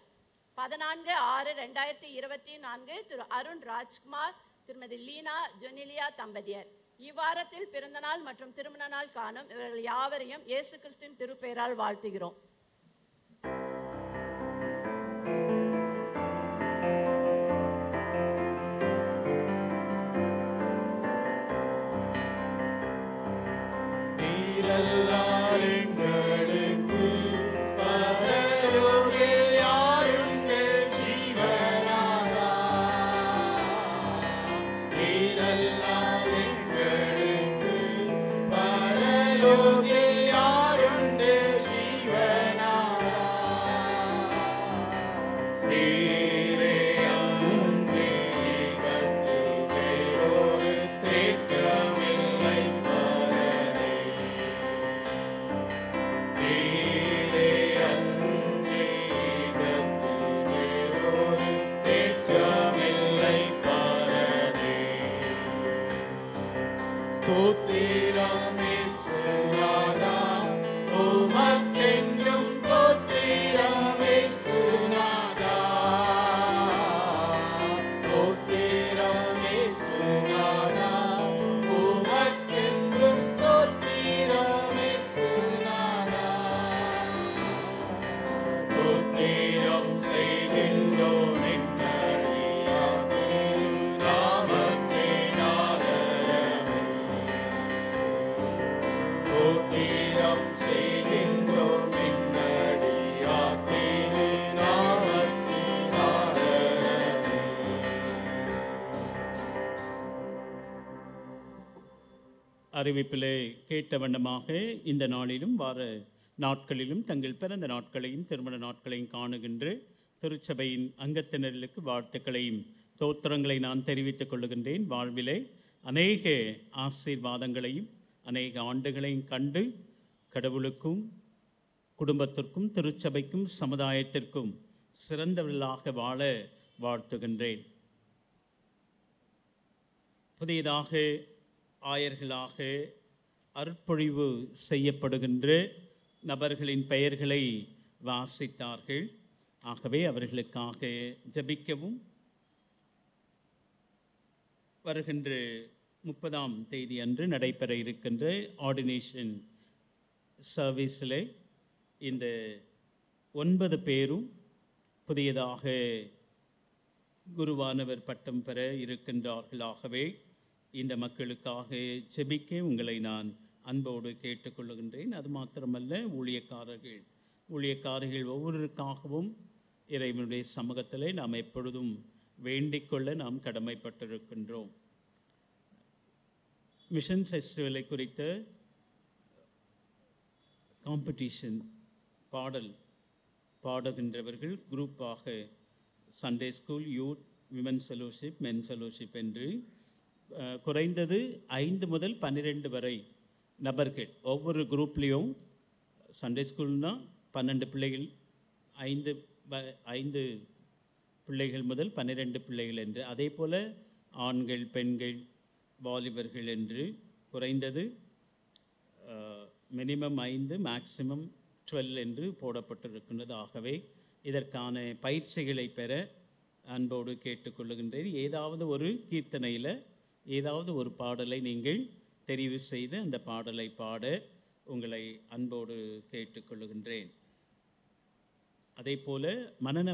14/6/2024 திரு அருண் ராஜ்குமார், திருமதி லீனா ஜொனிலியா தம்பதியர். இவ்வாரத்தில் பிறந்தநாள் மற்றும் திருமண நாள் காணும் இவர்கள் யாவரையும் இயேசு கிறிஸ்துவின் திருப்பெயரால் வாழ்த்துகிறோம். அறிவிப்பிலே கேட்ட வண்ணமாக இந்த நாளிலும் வார நாட்களிலும் தங்கள் பிறந்த நாட்களையும் திருமண நாட்களையும் காணுகின்ற திருச்சபையின் அங்கத்தினர்களுக்கு வாழ்த்துக்களையும் தோத்திரங்களை நான் தெரிவித்துக் கொள்ளுகின்றேன். வாழ்விலே அநேக ஆசீர்வாதங்களையும் அநேக ஆண்டுகளையும் கண்டு கடவுளுக்கும் குடும்பத்திற்கும் திருச்சபைக்கும் சமுதாயத்திற்கும் சிறந்தவர்களாக வாழ வாழ்த்துகின்றேன். புதியதாக ஆயர்களாக அருட்பொழிவு செய்யப்படுகின்ற நபர்களின் பெயர்களை வாசித்தார்கள். ஆகவே அவர்களுக்காக ஜெபிக்கவும் வருகின்ற 30ஆம் தேதி அன்று நடைபெற இருக்கின்ற ஆர்டினேஷன் சர்வீஸில் இந்த 9 பேரும் புதியதாக குருவானவர் பட்டம் பெற இருக்கின்றார்கள். ஆகவே இந்த மக்களுக்காக ஜெபிக்க உங்களை நான் அன்போடு கேட்டுக்கொள்கின்றேன். அது மாத்திரமல்ல, ஊழியக்காரர்கள் ஒவ்வொருவருக்காகவும் இறைவனுடைய சமூகத்திலே நாம் எப்பொழுதும் வேண்டிக்கொள்ள நாம் கடமைப்பட்டிருக்கின்றோம். மிஷன் ஃபெஸ்டிவலை குறித்த காம்படிஷன் பாடல் பாடுகின்றவர்கள் குரூப்பாக Sunday school, youth, women's fellowship, men fellowship என்று குறைந்தது 5 முதல் 12 வரை நபர்கள் ஒவ்வொரு குரூப்லேயும். சண்டே ஸ்கூல்னால் 12 பிள்ளைகள், 5 பிள்ளைகள் முதல் 12 பிள்ளைகள் என்று, அதே போல் ஆண்கள், பெண்கள், வாலிபர்கள் என்று குறைந்தது மினிமம் 5 மேக்சிமம் 12 என்று போடப்பட்டிருக்கின்றது. ஆகவே இதற்கான பயிற்சிகளை பெற அன்போடு கேட்டுக்கொள்ளுகின்றேன். ஏதாவது ஒரு கீர்த்தனையில் ஏதாவது ஒரு பாடலை நீங்கள் தெரிவு செய்து அந்த பாடலை பாட உங்களை அன்போடு கேட்டுக்கொள்ளுகின்றேன். அதே போல் மனன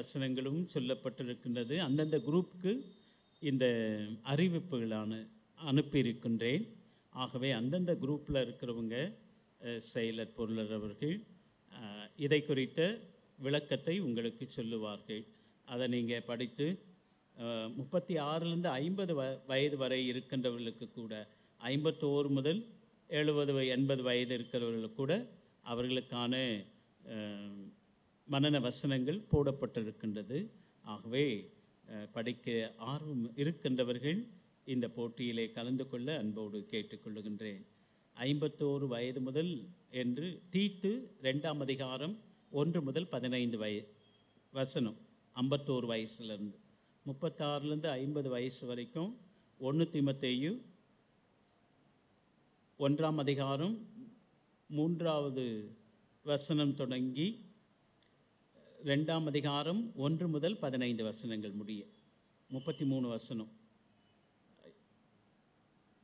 வசனங்களும் சொல்லப்பட்டிருக்கின்றது. அந்தந்த குரூப்புக்கு இந்த அறிவிப்புகளான அனுப்பியிருக்கின்றேன். ஆகவே அந்தந்த குரூப்பில் இருக்கிறவங்க செயலர், பொருளர் அவர்கள் இதை குறித்த விளக்கத்தை உங்களுக்கு சொல்லுவார்கள். அதை நீங்கள் படித்து 36லேருந்து 50 வயது வரை இருக்கின்றவர்களுக்கு கூட, 51 முதல் 70 80 வயது இருக்கிறவர்களுக்கு கூட அவர்களுக்கான மனன வசனங்கள் போடப்பட்டிருக்கின்றது. ஆகவே படிக்க ஆர்வம் இருக்கின்றவர்கள் இந்த போட்டியிலே கலந்து கொள்ள அன்போடு கேட்டுக்கொள்ளுகின்றேன். 51 வயது முதல் என்று தீத்து 2ஆம் அதிகாரம் 1 முதல் 15 வசனம் 51 வயசுலேருந்து 36லேருந்து 50 வயசு வரைக்கும் 1 தீமோத்தேயு 1ஆம் அதிகாரம் 3வது வசனம் தொடங்கி 2ஆம் அதிகாரம் 1 முதல் 15 வசனங்கள் முடிய 33 வசனம்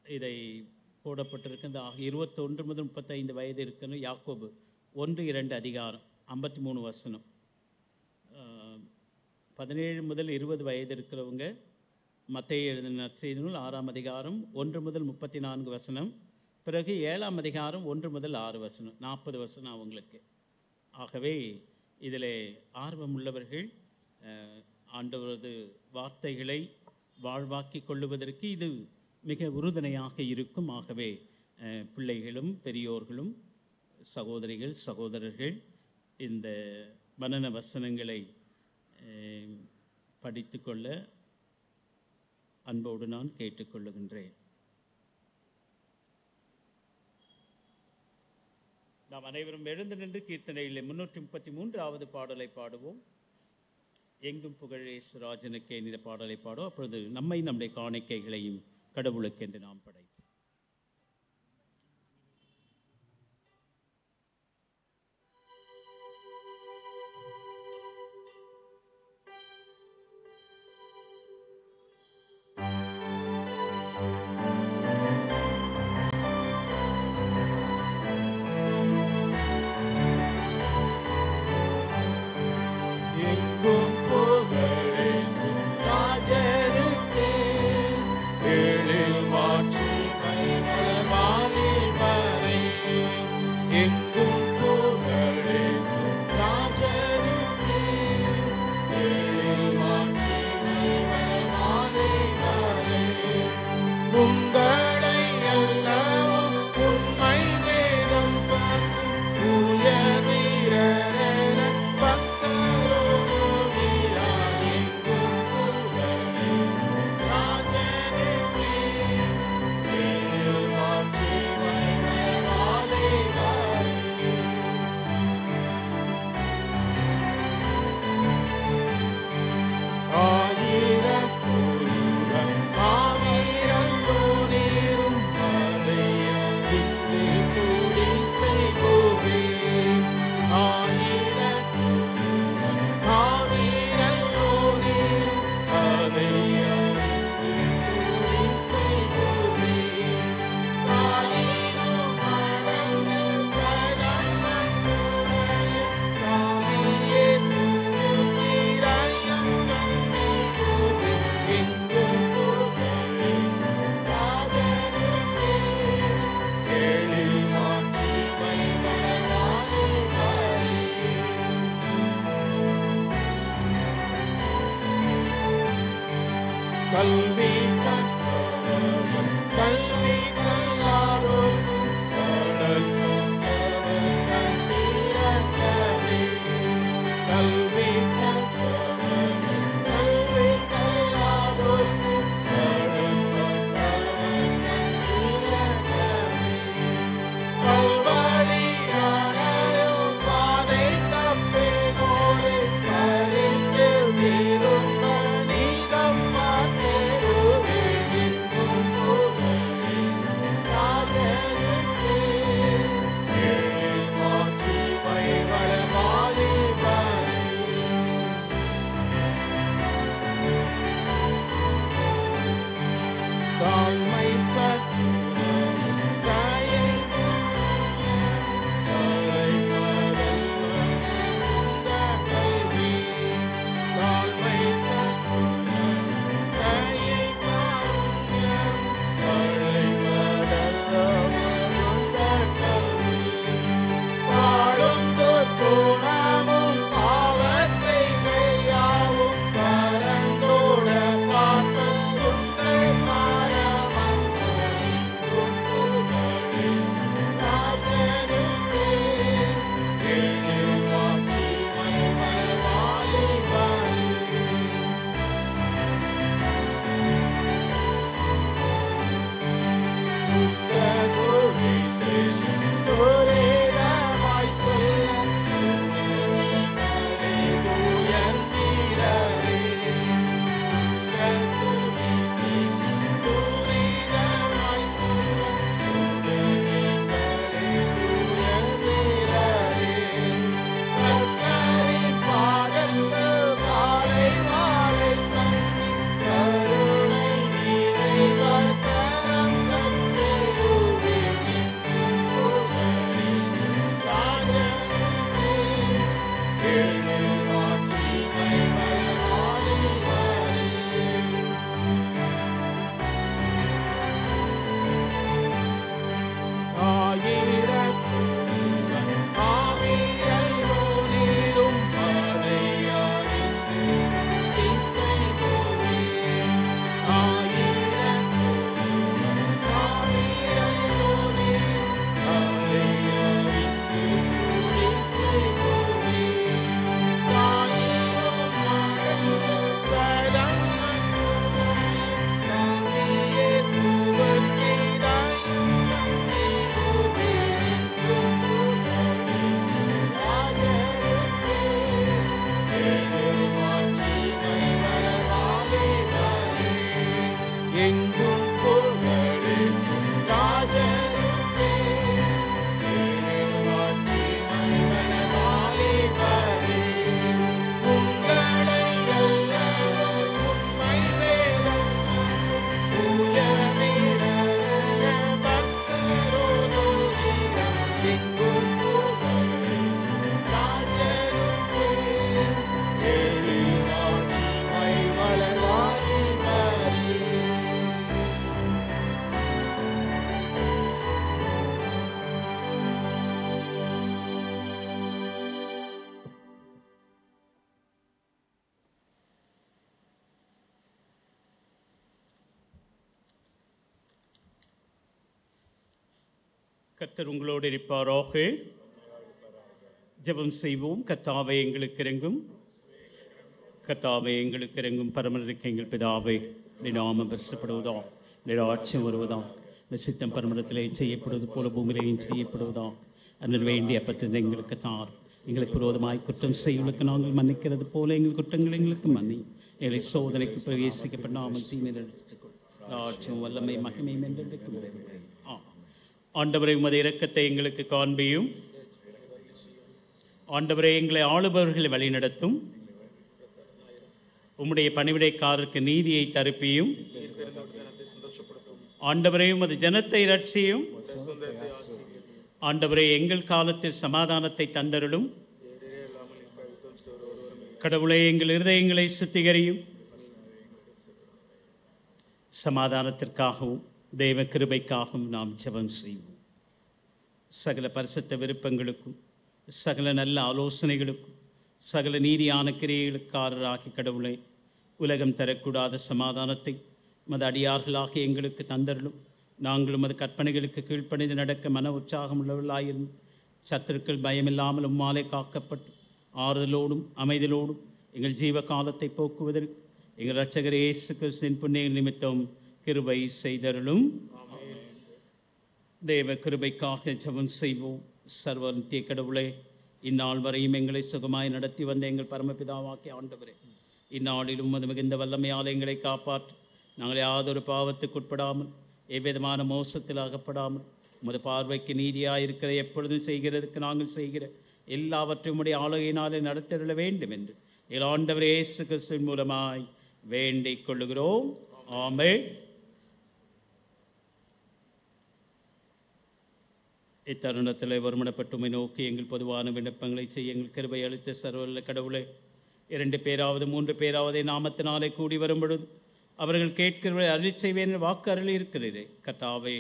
இதை போடப்பட்டிருக்கின்ற. 21 முதல் 35 வயது இருக்கணும். யாக்கோபு 1-2 அதிகாரம் 53 வசனம். 17 முதல் 20 வயது இருக்கிறவங்க மத்தேயு எழுதின நற்செய்தி நூல் 6ஆம் அதிகாரம் 1 முதல் 34 வசனம். பிறகு 7ஆம் அதிகாரம் 1 முதல் 6 வசனம், 40 வசனம் அவங்களுக்கு. ஆகவே இதில் ஆர்வமுள்ளவர்கள் ஆண்டவரது வார்த்தைகளை வாழ்வாக்கி கொள்ளுவதற்கு இது மிக உறுதுணையாக இருக்கும். ஆகவே பிள்ளைகளும் பெரியோர்களும் சகோதரிகள் சகோதரர்கள் இந்த மனன வசனங்களை படித்து கொள்ள அன்போடு நான் கேட்டுக்கொள்ளுகின்றேன். நாம் அனைவரும் எழுந்து நின்று கீர்த்தனையிலே 333வது பாடலை பாடுவோம். எங்கும் புகழ் இயேசு ராஜனுக்கே என்ற பாடலை பாடுவோம். அப்பொழுது நம்மை நம்முடைய காணிக்கைகளையும் கடவுளுக்கென்று நாம் படைப்போம். எங்கும் புகழேசு ராஜனுக்கே, எழில் மாற்றி கல்வி கற்றவன் கல்வி கல்லாதோர் கடல் போன்றவர் கண்டிரக்கவே. கல்வி கற்றவன் கல்வி கல்லாதோர் கடல் போன்றவர் கண்டிரக்கவே. கல்வழியானரும் பாதை தப்பேனோடு பறிந்து திரும்ப நீதம் மாற்றேடுவேன் எங்கும் புகழி ராஜனுக்கே. எழில் மாட்சி வைவள வாலிபரே. தாழ்மை சற்றுவன் தயை கர்த்தர் உங்களோடு இருப்பாராக. ஜெபம் செய்வோம். கர்த்தாவே எங்களுக்கு இறங்கும், கர்த்தாவே எங்களுக்கு இறங்கும். பரமனுக்கு எங்கள் பிதாவே, உம்முடைய நாமம் பரிசுத்தப்படுவதா, உம்முடைய ராஜ்யம் வருவதா, உம்முடைய சித்தம் பரமண்டலத்திலே செய்யப்படுவது போல பூமியிலேயும் செய்யப்படுவதா. அன்று வேண்டிய அப்பத்தை எங்களுக்கு தார். எங்களுக்கு விரோதமாய் குற்றம் செய்வதற்கு நாங்கள் மன்னிக்கிறது போல எங்கள் குற்றங்கள் எங்களுக்கு மன்னி. எங்களை சோதனைக்கு பிரவேசிக்கப்படாமல் தீமை ராஜ்யம் வல்லமை மகிமை என்று ஆண்டவரை உமது இரக்கத்தை எங்களுக்கு காண்பியும். ஆண்டவரை எங்களை ஆளுபவர்களை வழிநடத்தும். உம்முடைய பணிவிடைக்காரருக்கு நீதியை தருப்பியும். ஆண்டவரை உமது ஜனத்தை ரட்சியும். ஆண்டவரை எங்கள் காலத்தில் சமாதானத்தை தந்தருளும். கடவுளை எங்கள் இருதயங்களை சுத்திகரியும். சமாதானத்திற்காகவும் தெய்வ கிருபைக்காகவும் நாம் ஜெபம் செய்வோம். சகல பரிசுத்த விருப்பங்களுக்கும், சகல நல்ல ஆலோசனைகளுக்கும், சகல நீதியான கிரியைகளுக்காரராகி கடவுளை உலகம் தரக்கூடாத சமாதானத்தை மது அடியார்களாக எங்களுக்கு தந்தருளும். நாங்களும் மது கற்பனைகளுக்கு கீழ்ப்பணிந்து நடக்க மன உற்சாகம் உள்ளவர்களாயிருந்து சத்துருக்கள் பயமில்லாமல் உம்மாலே காக்கப்பட்டு ஆறுதலோடும் அமைதலோடும் எங்கள் ஜீவ காலத்தை போக்குவதற்கு எங்கள் இரட்சகர் இயேசு கிறிஸ்துவின் புண்ணிய நிமித்தம் கிருபை செய்தருளும். தேவ கிருபைக்காக ஜெபம் செய்வோம். சர்வநித்திய கடவுளே, இந்நாள் வரையும் எங்களை சுகமாய் நடத்தி வந்த எங்கள் பரமபிதாவாக்கி ஆண்டவரே, இந்நாளிலும் அது மிகுந்த வல்லமையால் எங்களை காப்பாற்று. நாங்கள் யாதொரு பாவத்துக்கு உட்படாமல் எவ்விதமான மோசத்தில் அகப்படாமல் உமது பார்வைக்கு நீதியாக இருக்கிற எப்பொழுதும் செய்கிறதுக்கு நாங்கள் செய்கிற எல்லாவற்றையும் உடைய ஆளுகையினாலே நடத்திட வேண்டும் என்று எங்கள் ஆண்டவர் இயேசு கிறிஸ்துவின் மூலமாய் வேண்டிக் கொள்ளுகிறோம். ஆமென். இத்தருணத்தில் வருமானப்பட்டுமை நோக்கி எங்கள் பொதுவான விண்ணப்பங்களை செய்ய எங்கள் கிருபை அளித்த சர்வல்ல கடவுளே, 2 பேராவது 3 பேராவது நாமத்தினாலே கூடி வரும் பொழுது அவர்கள் கேட்கிறவரை அருள் செய்வேன் என்று வாக்கு அருளி இருக்கிறீரே. கர்த்தாவே,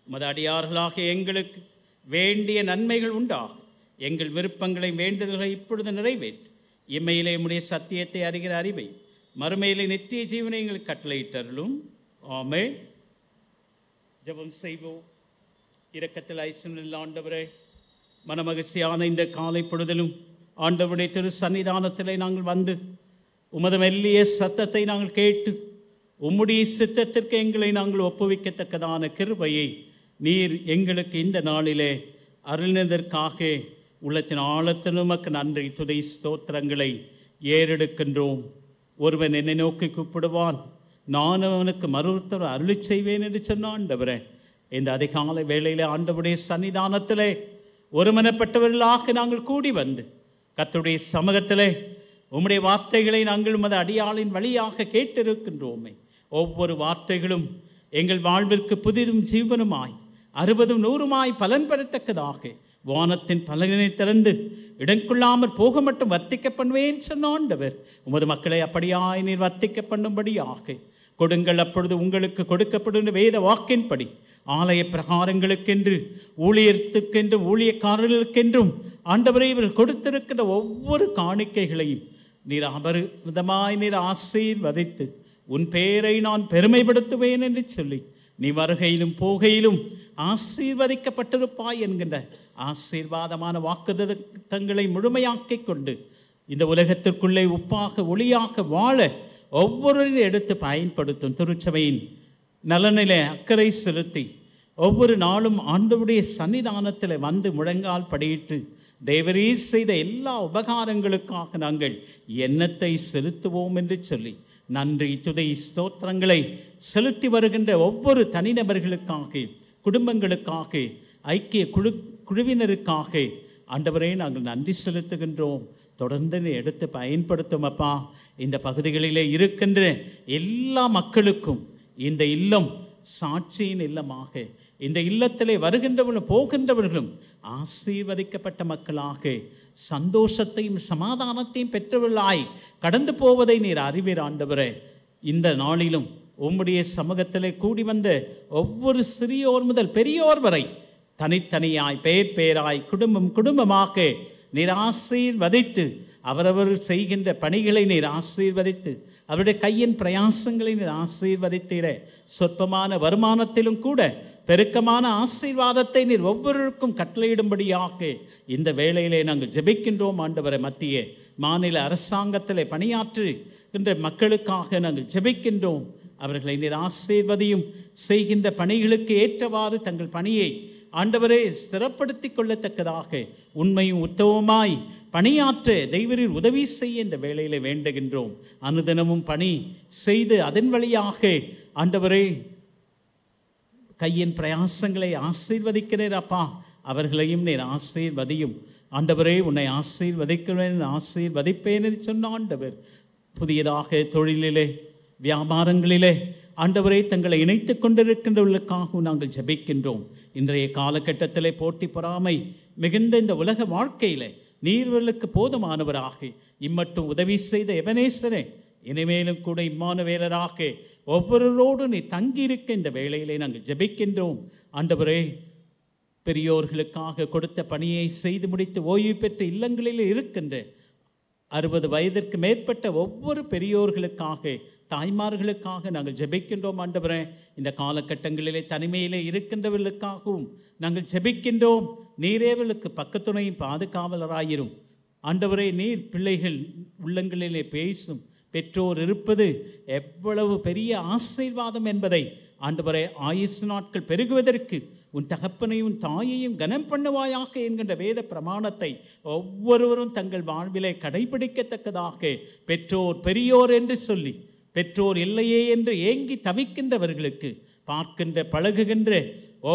உமது அடியார்களாக எங்களுக்கு வேண்டிய நன்மைகள் உண்டாகும். எங்கள் விருப்பங்களை வேண்டுதல்களை இப்பொழுது நிறைவேற்று. இம்மையிலே உம்முடைய சத்தியத்தை அறிகிற அறிவை, மறுமையிலே நித்திய ஜீவனை எங்களுக்கு கட்டளையிட்டருளும். ஆமென். ஜெபம் செய்வோம். இரக்கத்தில் ஐஸ்வர்யம் ஆண்டவரே, மனமகிழ்ச்சியான இந்த காலை பொழுதிலும் ஆண்டவருடைய திரு சன்னிதானத்திலே நாங்கள் வந்து உமது மெல்லிய சத்தத்தை நாங்கள் கேட்டு உம்முடைய சித்தத்திற்கு எங்களை நாங்கள் ஒப்புவிக்கத்தக்கதான கிருபையை நீர் எங்களுக்கு இந்த நாளிலே அருளினதற்காக உள்ளத்தின் ஆழத்தின் உமக்கு நன்றி துதி ஸ்தோத்திரங்களை ஏறெடுக்கின்றோம். ஒருவன் என்னை நோக்கி கூப்பிடுவான், நான் அவனுக்கு மறுத்தர அருளி செய்வேன் என்று சொன்ன ஆண்டவரே, இந்த அதிகாலை வேளையிலே ஆண்டவருடைய சன்னிதானத்திலே ஒருமனப்பட்டவர்களாக நாங்கள் கூடி வந்து கர்த்தருடைய சமூகத்திலே உம்முடைய வார்த்தைகளை நாங்கள் உமது அடியாளின் வழியாக கேட்டிருக்கின்றோமே. ஒவ்வொரு வார்த்தைகளும் எங்கள் வாழ்விற்கு புதிதும் ஜீவனுமாய் 60 100 பலன் பெறத்தக்கதாக வானத்தின் பலனை திறந்து இடங்கொள்ளாமற் போக மட்டும் வர்த்திக்க பண்ணுவேன் சொன்ன ஆண்டவர், உமது மக்களை அப்படியாய் நீர் வர்த்திக்க பண்ணும்படியாக கொடுங்கள், அப்பொழுது உங்களுக்கு கொடுக்கப்படும் வேத வாக்கின்படி ஆலய பிரகாரங்களுக்கென்று ஊழியத்திற்கென்றும் ஊழியக்காரர்களுக்கென்றும் ஆண்டவரை இவர்கள் கொடுத்திருக்கின்ற ஒவ்வொரு காணிக்கைகளையும் நீர் அபரிதமாய் நீர் ஆசீர்வதித்து உன் பெயரை நான் பெருமைப்படுத்துவேன் என்று சொல்லி நீ வருகையிலும் போகையிலும் ஆசீர்வதிக்கப்பட்டிருப்பாய் என்கின்ற ஆசீர்வாதமான வாக்குத்தத்தங்களை முழுமையாக்கிக் கொண்டு இந்த உலகத்திற்குள்ளே உப்பாக ஒளியாக வாழ ஒவ்வொருவரையும் எடுத்து பயன்படுத்தும் திருச்சபையின் நலனிலே அக்கறை செலுத்தி ஒவ்வொரு நாளும் ஆண்டவருடைய சன்னிதானத்தில் வந்து முழங்கால் படியிட்டு தேவரீர் செய்த எல்லா உபகாரங்களுக்காக நாங்கள் எண்ணத்தை செலுத்துவோம் என்று சொல்லி நன்றி துதி ஸ்தோத்திரங்களை செலுத்தி வருகின்ற ஒவ்வொரு தனிநபர்களுக்காக, குடும்பங்களுக்காக, ஐக்கிய குழுவினருக்காக ஆண்டவரே நாங்கள் நன்றி செலுத்துகின்றோம். தொடர்ந்து எடுத்து பயன்படுத்தும் அப்பா. இந்த பகுதிகளிலே இருக்கின்ற எல்லா மக்களுக்கும் இந்த இல்லம் சாட்சியின் இல்லமாக, இந்த இல்லத்திலே வருகின்றவர்களும் போகின்றவர்களும் ஆசீர்வதிக்கப்பட்ட மக்களாக சந்தோஷத்தையும் சமாதானத்தையும் பெற்றவர்களாய் கடந்து போவதை நீர் அறிவீர் ஆண்டவரே. இந்த நாளிலும் உம்முடைய சமூகத்திலே கூடி வந்த ஒவ்வொரு சிறியோர் முதல் பெரியோர் வரை தனித்தனியாய் பெயர் பெயராய் குடும்பம் குடும்பமாக நீர் ஆசீர்வதித்து அவரவர் செய்கின்ற பணிகளை நீர் ஆசீர்வதித்து அவருடைய கையின் பிரயாசங்களை நீர் ஆசீர்வதித்தீர. சொற்பமான வருமானத்திலும் கூட பெருக்கமான ஆசீர்வாதத்தை நீர் ஒவ்வொருவருக்கும் கட்டளையிடும்படியாக இந்த வேளையிலே நாங்கள் ஜெபிக்கின்றோம் ஆண்டவரை. மத்திய மாநில அரசாங்கத்திலே பணியாற்றுகின்ற மக்களுக்காக நாங்கள் ஜெபிக்கின்றோம். அவர்களை நீர் ஆசீர்வதியும், செய்கின்ற பணிகளுக்கு ஏற்றவாறு தங்கள் பணியை ஆண்டவரே ஸ்திரப்படுத்தி கொள்ளத்தக்கதாக உண்மையும் உத்தமமாய் பணியாற்ற தெய்வரில் உதவி செய்ய இந்த வேளையில் வேண்டுகின்றோம். அனுதினமும் பணி செய்து அதன் வழியாக ஆண்டவரே கையின் பிரயாசங்களை ஆசீர்வதிக்கிறேன் அப்பா. அவர்களையும் நீர் ஆசீர்வதியும் ஆண்டவரே. உன்னை ஆசீர்வதிக்கிறேன், ஆசீர்வதிப்பேன் என்று சொன்ன ஆண்டவர் புதியதாக தொழிலிலே வியாபாரங்களிலே ஆண்டவரை தங்களை இணைத்து கொண்டிருக்கின்றவர்களுக்காக நாங்கள் ஜெபிக்கின்றோம். இன்றைய காலகட்டத்திலே போட்டி பொறாமை மிகுந்த இந்த உலக வாழ்க்கையில் நீர்வர்களுக்கு போதுமானவராக இம்மட்டும் உதவி செய்த எபனேசரே, இனிமேலும் கூட இம்மானுவேலராக ஒவ்வொருவரோடு நீ தங்கியிருக்க இந்த வேளையிலே நாங்கள் ஜெபிக்கின்றோம் ஆண்டவரே. பெரியோர்களுக்காக கொடுத்த பணியை செய்து முடித்து ஓய்வு பெற்ற இல்லங்களில் இருக்கின்ற 60 வயதிற்கு மேற்பட்ட ஒவ்வொரு பெரியோர்களுக்காக, தாய்மார்களுக்காக நாங்கள் ஜெபிக்கின்றோம் ஆண்டவரே. இந்த காலகட்டங்களிலே தனிமையிலே இருக்கின்றவர்களுக்காகவும் நாங்கள் ஜெபிக்கின்றோம். நீரேவர்களுக்கு பக்கத்துணையும் பாதுகாவலராயிரும் ஆண்டவரே. நீர் பிள்ளைகள் உள்ளங்களிலே பேசும் பெற்றோர் இருப்பது எவ்வளவு பெரிய ஆசீர்வாதம் என்பதை ஆண்டவரே, ஆயுசு நாட்கள் பெருகுவதற்கு உன் தகப்பனையும் தாயையும் கனம் பண்ணுவாயாக என்கின்ற வேத பிரமாணத்தை ஒவ்வொருவரும் தங்கள் வாழ்விலே கடைபிடிக்கத்தக்கதாக பெற்றோர் பெரியோர் என்று சொல்லி, பெற்றோர் இல்லையே என்று ஏங்கி தவிக்கின்றவர்களுக்கு, பார்க்கின்ற பழகுகின்ற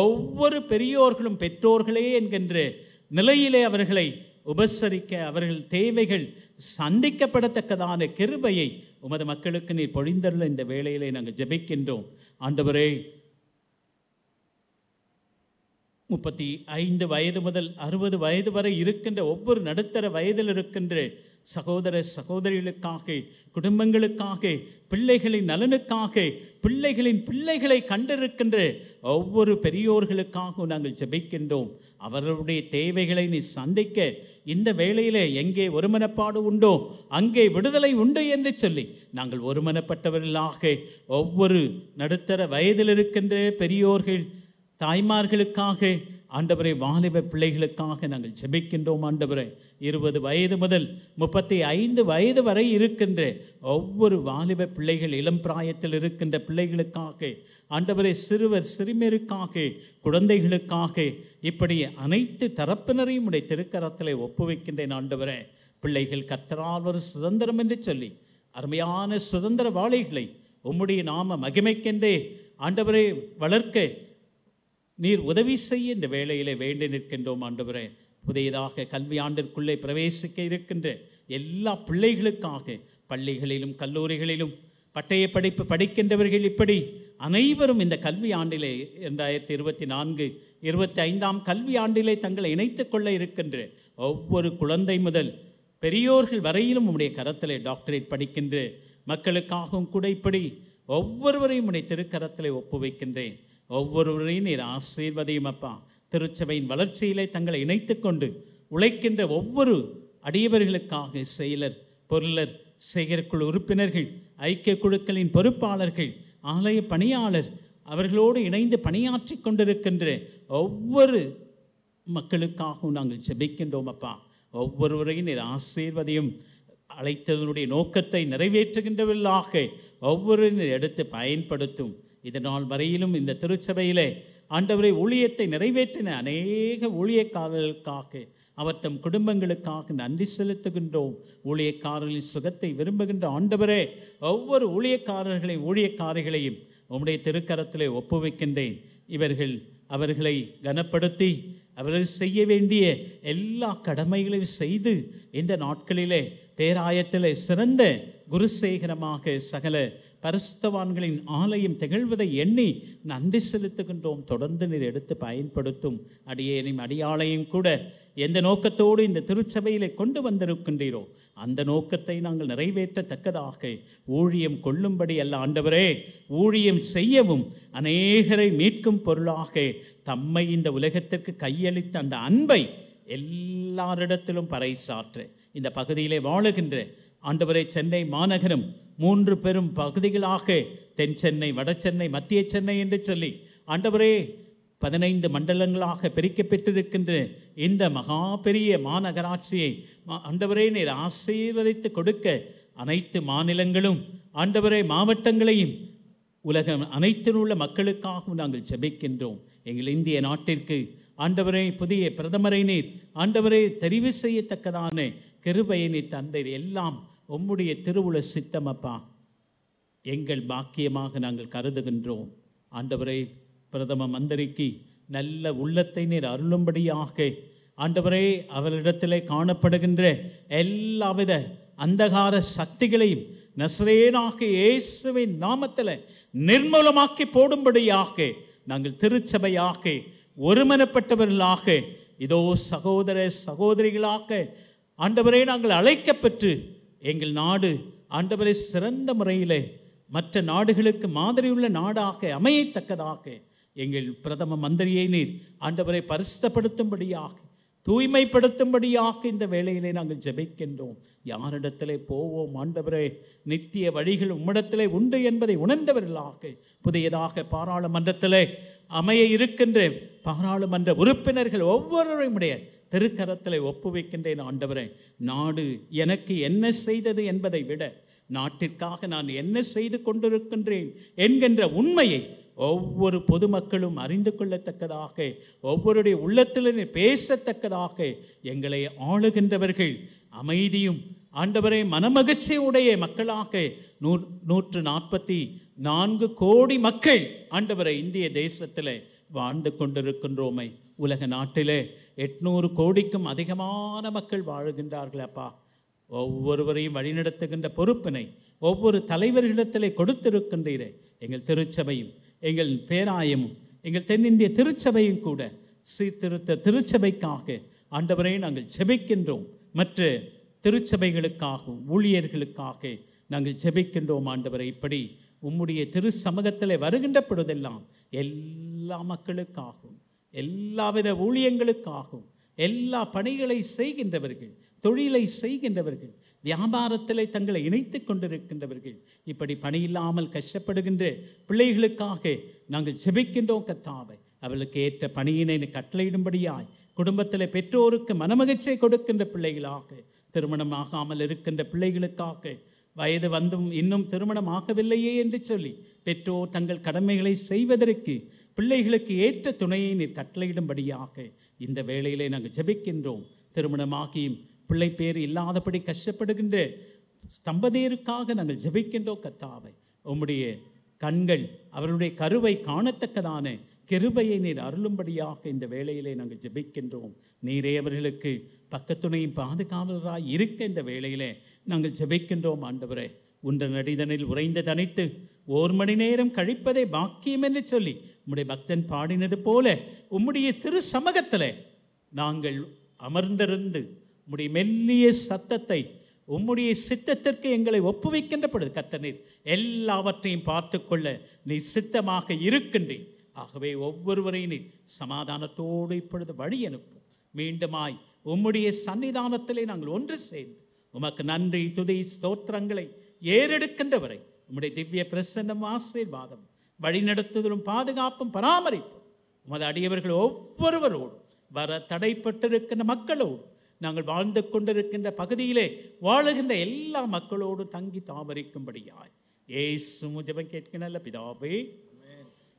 ஒவ்வொரு பெரியோர்களும் பெற்றோர்களே என்கின்ற நிலையிலே அவர்களை உபசரிக்க, அவர்கள் தேவைகள் சந்திக்கப்படத்தக்கதான கிருபையை உமது மக்களுக்கு நீர் பொழிந்தருள இந்த வேளையிலே நாங்கள் ஜெபிக்கின்றோம் ஆண்டவரே. 35 வயது முதல் 60 வயது வரை இருக்கின்ற ஒவ்வொரு நடுத்தர வயதில் இருக்கின்ற சகோதர சகோதரிகளுக்காக, குடும்பங்களுக்காக, பிள்ளைகளின் நலனுக்காக, பிள்ளைகளின் பிள்ளைகளை கண்டிருக்கின்ற ஒவ்வொரு பெரியோர்களுக்காக நாங்கள் ஜெபிக்கின்றோம். அவர்களுடைய தேவைகளை நீ சந்திக்க இந்த வேளையிலே எங்கே ஒருமனப்பாடு உண்டோ அங்கே விடுதலை உண்டு என்று சொல்லி நாங்கள் ஒருமனப்பட்டவர்களாக ஒவ்வொரு நடுத்தர வயதில் இருக்கின்ற பெரியோர்கள், தாய்மார்களுக்காக, ஆண்டவரே, வாலிப பிள்ளைகளுக்காக நாங்கள் ஜெபிக்கின்றோம் ஆண்டவரே. 20 வயது முதல் 35 வயது வரை இருக்கின்ற ஒவ்வொரு வாலிப பிள்ளைகள், இளம் பிராயத்தில் இருக்கின்ற பிள்ளைகளுக்காக ஆண்டவரே, சிறுவர் சிறுமியருக்காக, குழந்தைகளுக்காக, இப்படி அனைத்து தரப்பினரையும் உடைய திருக்கரத்திலே ஒப்புவிக்கின்றேன் ஆண்டவரே. பிள்ளைகள் கர்த்தரால் ஒரு சுதந்திரம் என்று சொல்லி அருமையான சுதந்திர வாளிகளை உம்முடைய நாம மகிமைக்கென்றே ஆண்டவரே வளர்க்க நீர் உதவி செய்ய இந்த வேளையிலே வேண்டி நிற்கின்றோம் ஆண்டவரே. புதியதாக கல்வி ஆண்டிற்குள்ளே பிரவேசிக்க இருக்கின்ற எல்லா பிள்ளைகளுக்காக, பள்ளிகளிலும் கல்லூரிகளிலும் பட்டய படிப்பு படிக்கின்றவர்கள், இப்படி அனைவரும் இந்த கல்வி ஆண்டிலே 2024-25 கல்வி ஆண்டிலே தங்களை இணைத்து கொள்ள இருக்கின்ற ஒவ்வொரு குழந்தை முதல் பெரியோர்கள் வரையிலும் உடைய கரத்திலே டாக்டரேட் படிக்கின்ற மக்களுக்காகவும் கூட இப்படி ஒவ்வொருவரையும் உடைய திருக்கரத்திலே ஒப்புவிக்கின்றேன். ஒவ்வொருவரையும் நீர் ஆசீர்வதியும் அப்பா. திருச்சபையின் வளர்ச்சியிலே தங்களை இணைத்து கொண்டு உழைக்கின்ற ஒவ்வொரு அடியவர்களுக்காக செயலர், பொருளர், செயற்குழு உறுப்பினர்கள், ஐக்கிய குழுக்களின் பொறுப்பாளர்கள், ஆலய பணியாளர், அவர்களோடு இணைந்து பணியாற்றி கொண்டிருக்கின்ற ஒவ்வொரு மக்களுக்காகவும் நாங்கள் ஜெபிக்கின்றோம் அப்பா. ஒவ்வொருவரையும் நீர் ஆசீர்வதியும். அழைத்ததனுடைய நோக்கத்தை நிறைவேற்றுகின்றவர்களாக ஒவ்வொருவரையும் எடுத்து பயன்படுத்தும். இதனால் வரையிலும் இந்த திருச்சபையிலே ஆண்டவரை ஊழியத்தை நிறைவேற்றின அநேக ஊழியக்காரர்களுக்காக, அவர் தம் குடும்பங்களுக்காக நன்றி செலுத்துகின்றோம். ஊழியக்காரர்களின் சுகத்தை விரும்புகின்ற ஆண்டவரே, ஒவ்வொரு ஊழியக்காரர்களையும் உம்முடைய திருக்கரத்திலே ஒப்புவிக்கின்றேன். இவர்கள் அவர்களை கனப்படுத்தி அவர்கள் செய்ய வேண்டிய எல்லா கடமைகளையும் செய்து இந்த நாட்களிலே பேராயத்திலே சிறந்த குருசேகரமாக சகல பரிசுத்தவான்களின் ஆலயம் திகழ்வதை எண்ணி நன்றி செலுத்துகின்றோம். தொடர்ந்து நீர் எடுத்து பயன்படுத்தும். அடியேனையும் அடியாளையும் கூட எந்த நோக்கத்தோடு இந்த திருச்சபையிலே கொண்டு வந்திருக்கின்றீரோ அந்த நோக்கத்தை நாங்கள் நிறைவேற்றத்தக்கதாக ஊழியம் கொள்ளும்படி அல்ல ஆண்டவரே, ஊழியம் செய்யவும் அநேகரை மீட்கும் பொருளாக தம்மை இந்த உலகத்திற்கு கையளித்த அந்த அன்பை எல்லாரிடத்திலும் பறைசாற்ற இந்த பகுதியிலே வாழுகின்ற ஆண்டவரே, சென்னை மாநகரம் 3 பெரும் பகுதிகளாக தென் சென்னை, வட சென்னை, மத்திய சென்னை என்று சொல்லி ஆண்டவரே 15 மண்டலங்களாக பிரிக்கப்பட்டிருக்கின்ற இந்த மகா பெரிய மாநகராட்சியை ஆண்டவரே நீர் ஆசீர்வதித்து கொடுக்க அனைத்து மாநிலங்களும் ஆண்டவரே மாவட்டங்களையும் உலகம் அனைத்தில் உள்ள மக்களுக்காகவும் நாங்கள் ஜெபிக்கின்றோம். எங்கள் இந்திய நாட்டிற்கு ஆண்டவரே புதிய பிரதமரை நீர் ஆண்டவரே தெரிவு செய்யத்தக்கதான கிருபையை நீர் தந்தீர். எல்லாம் உம்முடைய திருவுள சித்தமப்பா, எங்கள் பாக்கியமாக நாங்கள் கருதுகின்றோம். ஆண்டவரே, பிரதம மந்திரிக்கு நல்ல உள்ளத்தை நீர் அருளும்படியாக ஆண்டவரே அவரிடத்திலே காணப்படுகின்ற எல்லாவித அந்தகார சக்திகளையும் நசரேயனாக இயேசுவின் நாமத்தில் நிர்மூலமாக்கி போடும்படியாக நாங்கள் திருச்சபையாக ஒருமனப்பட்டவர்களாக இதோ சகோதர சகோதரிகளாக ஆண்டவரே நாங்கள் அழைக்கப்பெற்று எங்கள் நாடு ஆண்டவரே சிறந்த முறையில் மற்ற நாடுகளுக்கு மாதிரியுள்ள நாடாக அமையத்தக்கதாக எங்கள் பிரதம மந்திரியை நீர் ஆண்டவரை பரிசுத்தப்படுத்தும்படியாக தூய்மைப்படுத்தும்படியாக இந்த வேளையிலே நாங்கள் ஜெபிக்கின்றோம். யாரிடத்திலே போவோம் ஆண்டவரே? நித்திய வழிகள் உம்மிடத்திலே உண்டு என்பதை உணர்ந்தவர்களாக புதியதாக பாராளுமன்றத்திலே அமைய இருக்கின்ற பாராளுமன்ற உறுப்பினர்கள் ஒவ்வொருவரையும் திருக்கரத்திலே ஒப்புவிக்கின்றேன். ஆண்டவரே, நாடு எனக்கு என்ன செய்தது என்பதை விட நாட்டிற்காக நான் என்ன செய்து கொண்டிருக்கின்றேன் என்கின்ற உண்மையை ஒவ்வொரு பொதுமக்களும் அறிந்து கொள்ளத்தக்கதாக, ஒவ்வொருடைய உள்ளத்திலே பேசத்தக்கதாக எங்களை ஆளுகின்றவர்கள் அமைதியும் ஆண்டவரை மனமகிழ்ச்சியுடைய மக்களாக 144 கோடி மக்கள் ஆண்டவரை இந்திய தேசத்தில் வாழ்ந்து கொண்டிருக்கின்றோமே. உலக நாட்டிலே 800 கோடிக்கும் அதிகமான மக்கள் வாழுகின்றார்கள். அப்பா, ஒவ்வொருவரையும் வழிநடத்துகின்ற பொறுப்பினை ஒவ்வொரு தலைவர்களிடத்திலே கொடுத்திருக்கின்றீரே. எங்கள் திருச்சபையும் எங்கள் பேராயமும் எங்கள் தென்னிந்திய திருச்சபையும் கூட சீர்திருத்த திருச்சபைக்காக ஆண்டவரை நாங்கள் ஜெபிக்கின்றோம். மற்ற திருச்சபைகளுக்காகவும் ஊழியர்களுக்காக நாங்கள் ஜெபிக்கின்றோம். ஆண்டவரை, இப்படி உம்முடைய திரு சமூகத்தில் வருகின்ற பொழுதெல்லாம் எல்லா மக்களுக்காகவும் எல்லாவித ஊழியங்களுக்காகவும் எல்லா பணிகளை செய்கின்றவர்கள், தொழிலை செய்கின்றவர்கள், வியாபாரத்தில் தங்களை இணைத்து கொண்டிருக்கின்றவர்கள், இப்படி பணியில்லாமல் கஷ்டப்படுகின்ற பிள்ளைகளுக்காக நாங்கள் ஜெபிக்கின்றோம். கர்த்தாவே, அவளுக்கு ஏற்ற பணியினை கட்டளையிடும்படியாய் குடும்பத்தில் பெற்றோருக்கு மனமகிழ்ச்சியை கொடுக்கின்ற பிள்ளைகளாக, திருமணமாகாமல் இருக்கின்ற பிள்ளைகளுக்காக, வயது வந்தும் இன்னும் திருமணம் ஆகவில்லையே என்று சொல்லி பெற்றோர் தங்கள் கடமைகளை செய்வதற்கு பிள்ளைகளுக்கு ஏற்ற துணையை நீர் கட்டளையிடும்படியாக இந்த வேளையிலே நாங்கள் ஜெபிக்கின்றோம். திருமணமாகியும் பிள்ளை பேர் இல்லாதபடி கஷ்டப்படுகின்ற தம்பதியருக்காக நாங்கள் ஜெபிக்கின்றோம். கர்த்தாவே, உம்முடைய கண்கள் அவருடைய கருவை காணத்தக்கதான கிருபையை நீர் அருளும்படியாக இந்த வேளையிலே நாங்கள் ஜெபிக்கின்றோம். நீரே அவர்களுக்கு பக்கத்துணையும் பாதுகாவலராய் இருக்க இந்த வேளையிலே நாங்கள் ஜெபிக்கின்றோம். ஆண்டவரே, உன்ற நடிதனில் உறைந்து தனித்து 1 மணி நேரம் கழிப்பதே பாக்கியம் என்று சொல்லி உம்முடைய பக்தன் பாடினது போல உம்முடைய திரு சமூகத்தில் நாங்கள் அமர்ந்திருந்து உம்முடைய மெல்லிய சத்தத்தை உம்முடைய சித்தத்திற்கு எங்களை ஒப்புவிக்கின்ற பொழுது கர்த்தர் எல்லாவற்றையும் பார்த்து கொள்ள நீ சித்தமாக இருக்கின்றேன். ஆகவே ஒவ்வொருவரையும் நீ சமாதானத்தோடு இப்பொழுது வழி அனுப்பும். மீண்டுமாய் உம்முடைய சன்னிதானத்திலே நாங்கள் ஒன்று சேர்ந்து உமக்கு நன்றி துதி ஸ்தோத்திரங்களை ஏறெடுக்கின்றவரை உம்முடைய திவ்ய பிரசன்னம் ஆசீர்வாதம் வழிநடத்துதலும் பாதுகாப்பும் பராமரிப்பும் உமது அடியவர்கள் ஒவ்வொருவரோடும் வர தடைப்பட்டிருக்கின்ற மக்களோடு நாங்கள் வாழ்ந்து கொண்டிருக்கின்ற பகுதியிலே வாழுகின்ற எல்லா மக்களோடும் தங்கி தாமரிக்கும்படியாய் இயேசு ஜெபம் கேட்க நல்ல பிதாவே,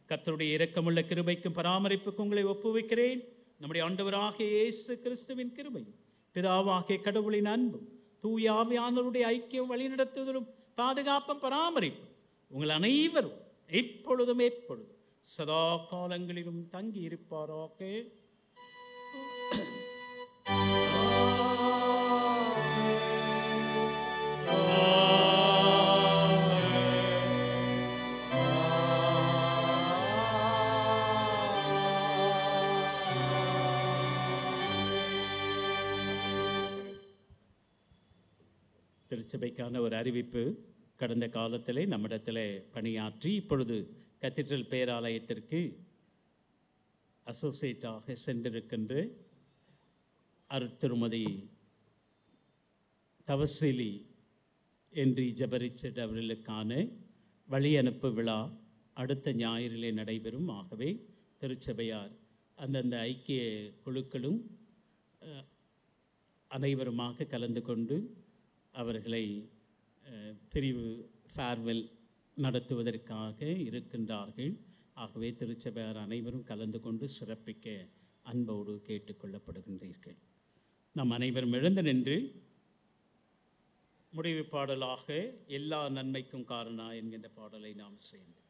கர்த்தருடைய இரக்கமுள்ள கிருபைக்கும் பராமரிப்புக்கும் உங்களை ஒப்புவிக்கிறேன். நம்முடைய ஆண்டவராகிய இயேசு கிறிஸ்துவின் கிருபையும் பிதாவாகிய கடவுளின் அன்பும் தூய ஆவியானவருடைய ஐக்கியம் வழிநடத்துதலும் பாதுகாப்பும் பராமரிப்பும் உங்கள் அனைவரும் எப்பொழுதும் எப்பொழுதும் சதா காலங்களிலும் தங்கி இருப்பாராக. திருச்சபைக்கான ஒரு அறிவிப்பு. கடந்த காலத்திலே நம்மிடத்தில் பணியாற்றி இப்பொழுது கத்தீட்ரல் பேராலயத்திற்கு அசோசியேட்டாக சென்றிருக்கின்ற அருட்திருமதி தவசிலி என்று ஜபரிச்சட் அவர்களுக்கான வழி அனுப்பு விழா அடுத்த ஞாயிறிலே நடைபெறும். ஆகவே திருச்சபையார் அந்தந்த ஐக்கிய குழுக்களும் அனைவருமாக கலந்து கொண்டு அவர்களை பிரிவு ஃபேர்வெல் நடத்துவதற்காக இருக்கின்றார்கள். ஆகவே திருச்சபையார் அனைவரும் கலந்து கொண்டு சிறப்பிக்க அன்போடு கேட்டுக்கொள்ளப்படுகின்றீர்கள். நாம் அனைவரும் எழுந்து நின்று முடிவு பாடலாக எல்லா நன்மைக்கும் காரணா என்கின்ற பாடலை நாம் சேர்ந்து